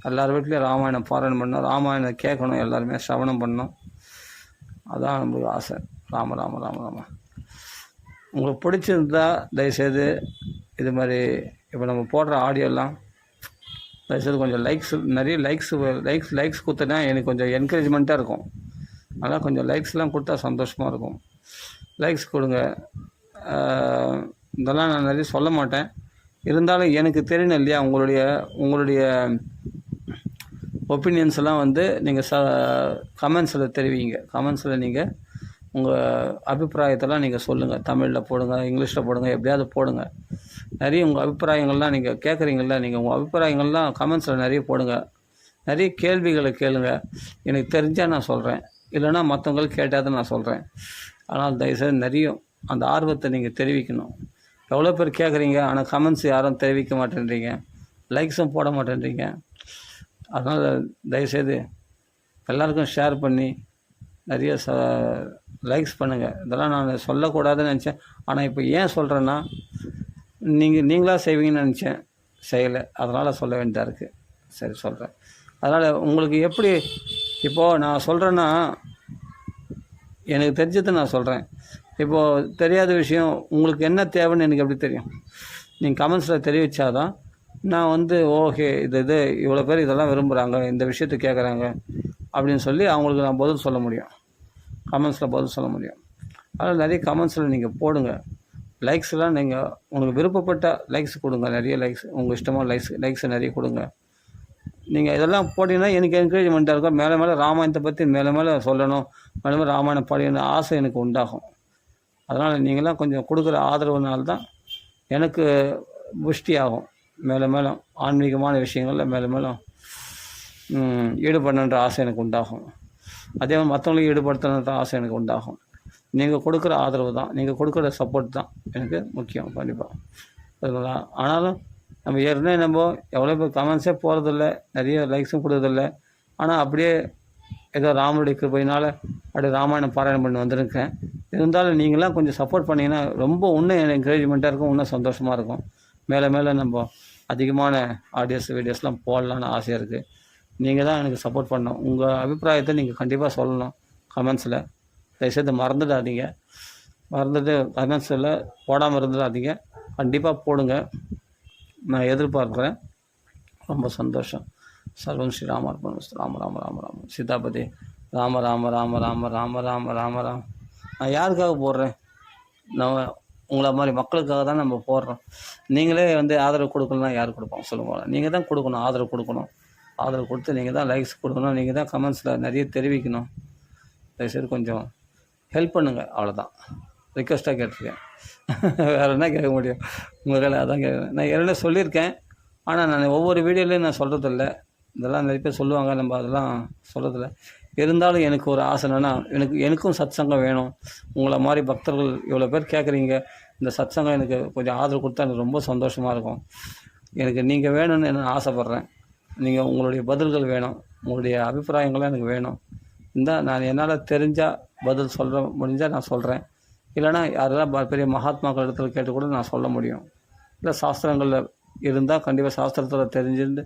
எல்லார் வீட்லேயும் ராமாயணம் பாராயணம் பண்ணணும், ராமாயணம் கேட்கணும், எல்லாருமே சிரவணம் பண்ணணும். அதான் நம்மளுக்கு ஆசை. ராம ராம ராம ராம. உங்களுக்கு பிடிச்சிருந்தா தயவுசெய்து இது மாதிரி இப்போ நம்ம போடுற ஆடியோலாம் தயவுசெய்து கொஞ்சம் நிறைய லைக்ஸ் கொடுத்தனா எனக்கு கொஞ்சம் என்கரேஜ்மெண்ட்டாக இருக்கும். அதனால் கொஞ்சம் லைக்ஸ்லாம் கொடுத்தா சந்தோஷமாக இருக்கும். லைக்ஸ் கொடுங்க. இதெல்லாம் நான் நிறைய சொல்ல மாட்டேன், இருந்தாலும் எனக்கு தெரியணும் இல்லையா, உங்களுடைய ஒப்பீனியன்ஸ் எல்லாம் நீங்கள் கமெண்ட்ஸில் தெரிவிங்க. கமெண்ட்ஸில் நீங்கள் உங்கள் அபிப்பிராயத்தெல்லாம் நீங்கள் சொல்லுங்கள். தமிழில் போடுங்க, இங்கிலீஷில் போடுங்க, எப்படியாவது போடுங்க. நிறைய உங்கள் அபிப்பிராயங்கள்லாம் நீங்கள் கேட்குறீங்கள, நீங்கள் உங்கள் அபிப்பிராயங்கள்லாம் கமெண்ட்ஸில் நிறைய போடுங்க. நிறைய கேள்விகளை கேளுங்க. எனக்கு தெரிஞ்சால் நான் சொல்கிறேன், இல்லைனா மற்றவங்களுக்கு கேட்டால் தான் நான் சொல்கிறேன். ஆனால் தயவுசெய்து நிறைய அந்த ஆர்வத்தை நீங்கள் தெரிவிக்கணும். எவ்வளோ பேர் கேட்குறீங்க, ஆனால் கமெண்ட்ஸ் யாரும் தெரிவிக்க மாட்டேன்றீங்க, லைக்ஸும் போட மாட்டேன்றீங்க. அதனால் தயவுசெய்து எல்லாருக்கும் ஷேர் பண்ணி நிறைய லைக்ஸ் பண்ணுங்கள். இதெல்லாம் நான் சொல்லக்கூடாதுன்னு நினச்சேன், ஆனால் இப்போ ஏன் சொல்கிறேன்னா, நீங்களாக செய்வீங்கன்னு நினச்சேன், செய்யலை. அதனால் சொல்ல வேண்டியதாக இருக்குது. சரி, சொல்கிறேன். அதனால் உங்களுக்கு எப்படி இப்போது நான் சொல்கிறேன்னா, எனக்கு தெரிஞ்சது நான் சொல்கிறேன். இப்போது தெரியாத விஷயம் உங்களுக்கு என்ன தேவைன்னு எனக்கு எப்படி தெரியும்? நீங்கள் கமெண்ட்ஸில் தெரிவித்தாதான் நான் ஓகே இது இவ்வளோ பேர் இதெல்லாம் விரும்புகிறாங்க, இந்த விஷயத்தை கேட்குறாங்க அப்படின்னு சொல்லி அவங்களுக்கு நான் பதில் சொல்ல முடியும், கமெண்ட்ஸில் பதில் சொல்ல முடியும். அதனால் நிறைய கமெண்ட்ஸில் நீங்கள் போடுங்க. லைக்ஸ்லாம் நீங்கள் உங்களுக்கு விருப்பப்பட்ட லைக்ஸ் கொடுங்க, நிறைய லைக்ஸ், உங்கள் இஷ்டமாக லைக்ஸை நிறைய கொடுங்க. நீங்கள் இதெல்லாம் போட்டிங்கன்னா எனக்கு என்கரேஜ்மெண்ட்டாக இருக்கும். மேலே ராமாயணத்தை பற்றி மேலே சொல்லணும், மேலே ராமாயணம் படிக்கணும் ஆசை எனக்கு உண்டாகும். அதனால் நீங்களாம் கொஞ்சம் கொடுக்குற ஆதரவுனால்தான் எனக்கு புஷ்டி ஆகும். மேலும் மேலும் ஆன்மீகமான விஷயங்களில் மேலும் மேலும் ஈடுபடணுன்ற ஆசை எனக்கு உண்டாகும். அதே மாதிரி மற்றவங்களையும் ஈடுபடுத்தணுன்ற ஆசை எனக்கு உண்டாகும். நீங்கள் கொடுக்குற ஆதரவு தான், நீங்கள் கொடுக்குற சப்போர்ட் தான் எனக்கு முக்கியம் கண்டிப்பாக. அதுங்களா ஆனாலும் நம்ம ஏற்கனவே எவ்வளோ பேர் கமெண்ட்ஸே போகிறதில்ல, நிறைய லைக்ஸும் கொடுக்குறதில்ல. ஆனால் அப்படியே ஏதோ ராமனுடைய கிருபையினால் அப்படியே ராமாயணம் பாராயணம் பண்ணி வந்திருக்கேன். இருந்தாலும் நீங்களாம் கொஞ்சம் சப்போர்ட் பண்ணிங்கன்னா ரொம்ப இன்னும் என்கரேஜ்மெண்ட்டாக இருக்கும், இன்னும் சந்தோஷமாக இருக்கும். மேலே மேலே நம்ம அதிகமான ஆடியோஸ் வீடியோஸ்லாம் போடலான்னு ஆசையாக இருக்குது. நீங்கள் தான் எனக்கு சப்போர்ட் பண்ணணும். உங்கள் அபிப்பிராயத்தை நீங்கள் கண்டிப்பாக சொல்லணும் கமெண்ட்ஸில். தயவுசெய்து மறந்துடாதீங்க. கமெண்ட்ஸில் போடாமல் இருந்துடாதீங்க. கண்டிப்பாக போடுங்க, நான் எதிர்பார்க்குறேன். ரொம்ப சந்தோஷம். சர்வம் ஸ்ரீ ராமார்ப்பணம். ராம ராம ராம ராம சீதாபதி. ராம ராம ராம ராம ராம ராம ராம ராம. நான் யாருக்காக போடுறேன்? நம்ம உங்களை மாதிரி மக்களுக்காக தான் நம்ம போடுறோம். நீங்களே ஆதரவு கொடுக்கலன்னா யார் கொடுப்போம் சொல்லுவாங்க? நீங்கள் தான் கொடுக்கணும், ஆதரவு கொடுக்கணும். ஆதரவு கொடுத்து நீங்கள் தான் லைக்ஸ் கொடுக்கணும், நீங்கள் தான் கமெண்ட்ஸில் நிறைய தெரிவிக்கணும். தயவுசெய்து கொஞ்சம் ஹெல்ப் பண்ணுங்கள், அவ்வளோதான். ரிக்வெஸ்ட்டாக கேட்டிருக்கேன். வேறு என்ன கேட்க முடியும்? உங்கள் கையில் அதான் கேட்குறேன். நான் ஏற்கனவே சொல்லியிருக்கேன், ஆனால் நான் ஒவ்வொரு வீடியோலையும் நான் சொல்கிறதில்ல. இதெல்லாம் நிறைய பேர் சொல்லுவாங்க, நம்ம அதெல்லாம் சொல்கிறதில்ல. இருந்தாலும் எனக்கு ஒரு ஆசை என்னென்னா, எனக்கும் சத் சங்கம் வேணும். உங்களை மாதிரி பக்தர்கள் இவ்வளோ பேர் கேட்குறீங்க, இந்த சத் சங்கம் எனக்கு கொஞ்சம் ஆதரவு கொடுத்தா எனக்கு ரொம்ப சந்தோஷமாக இருக்கும். எனக்கு நீங்கள் வேணும்னு நான் ஆசைப்பட்றேன். நீங்கள் உங்களுடைய பதில்கள் வேணும், உங்களுடைய அபிப்பிராயங்களும் எனக்கு வேணும். நான் என்னால் தெரிஞ்சால் பதில் சொல்ல முடிஞ்சால் நான் சொல்கிறேன். இல்லைனா யாரெல்லாம் பெரிய மகாத்மாக்கள் இடத்துல கேட்டு கூட நான் சொல்ல முடியும். இல்லை சாஸ்திரங்களில் இருந்தால் கண்டிப்பாக சாஸ்திரத்தில் தெரிஞ்சிருந்து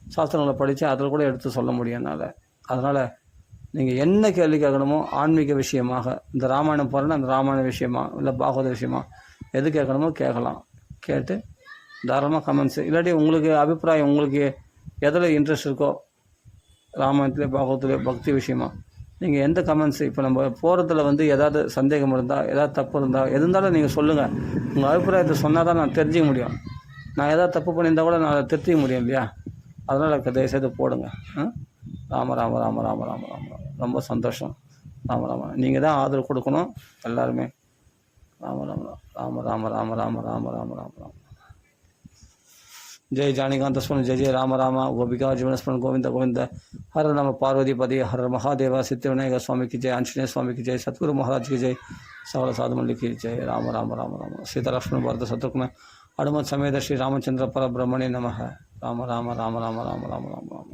சாஸ்திரங்களை படித்து அதில் கூட எடுத்து சொல்ல முடியும் என்னால். அதனால் நீங்கள் என்ன கேள்வி கேட்கணுமோ ஆன்மீக விஷயமாக, இந்த ராமாயணம் போகிறேன்னா அந்த ராமாயண விஷயமா, இல்லை பாகவத விஷயமா, எது கேட்கணுமோ கேட்கலாம். கேட்டு தாராளமாக கமெண்ட்ஸு, இல்லாட்டி உங்களுக்கு அபிப்பிராயம், உங்களுக்கு எதில் இன்ட்ரெஸ்ட் இருக்கோ, ராமாயணத்துலேயே பாகவத்துலேயே பக்தி விஷயமா, நீங்கள் எந்த கமெண்ட்ஸு இப்போ நம்ம போகிறதுல ஏதாவது சந்தேகம் இருந்தால், ஏதாவது தப்பு இருந்தால், எது இருந்தாலும் நீங்கள் சொல்லுங்கள். உங்கள் அபிப்பிராயத்தை சொன்னால் தான் நான் தெரிஞ்சிக்க முடியும். நான் ஏதாவது தப்பு பண்ணியிருந்தால் கூட நான் அதை திருத்திக்க முடியும் இல்லையா? அதனால் தயவுசெய்து போடுங்க. ராம ராம ராம ராம ராம ராம. ரொம்ப சந்தோஷம். ராம ராம. நீங்கள் தான் ஆதரவு கொடுக்கணும் எல்லாருமே. ராம ராம ராம ராம ராம ராம ராம ராம ராம ராம. जय जानिकांत स्मरण जय जय राम राम गोपिका जीवन स्मरण गोविंद गोविंद. हर नम पार्वती पति हर महादेव सिद्धिविनायक स्वामी की जय. आंजनेय स्वामी की जय. सतगुरु महाराज की जय. सकल साधु मंडली की जय. राम राम राम राम. सीता लक्ष्मण भरत शत्रुघ्न हनुमत समेत श्री रामचंद्र पर ब्रह्मणे नमः. राम राम राम राम राम राम राम राम.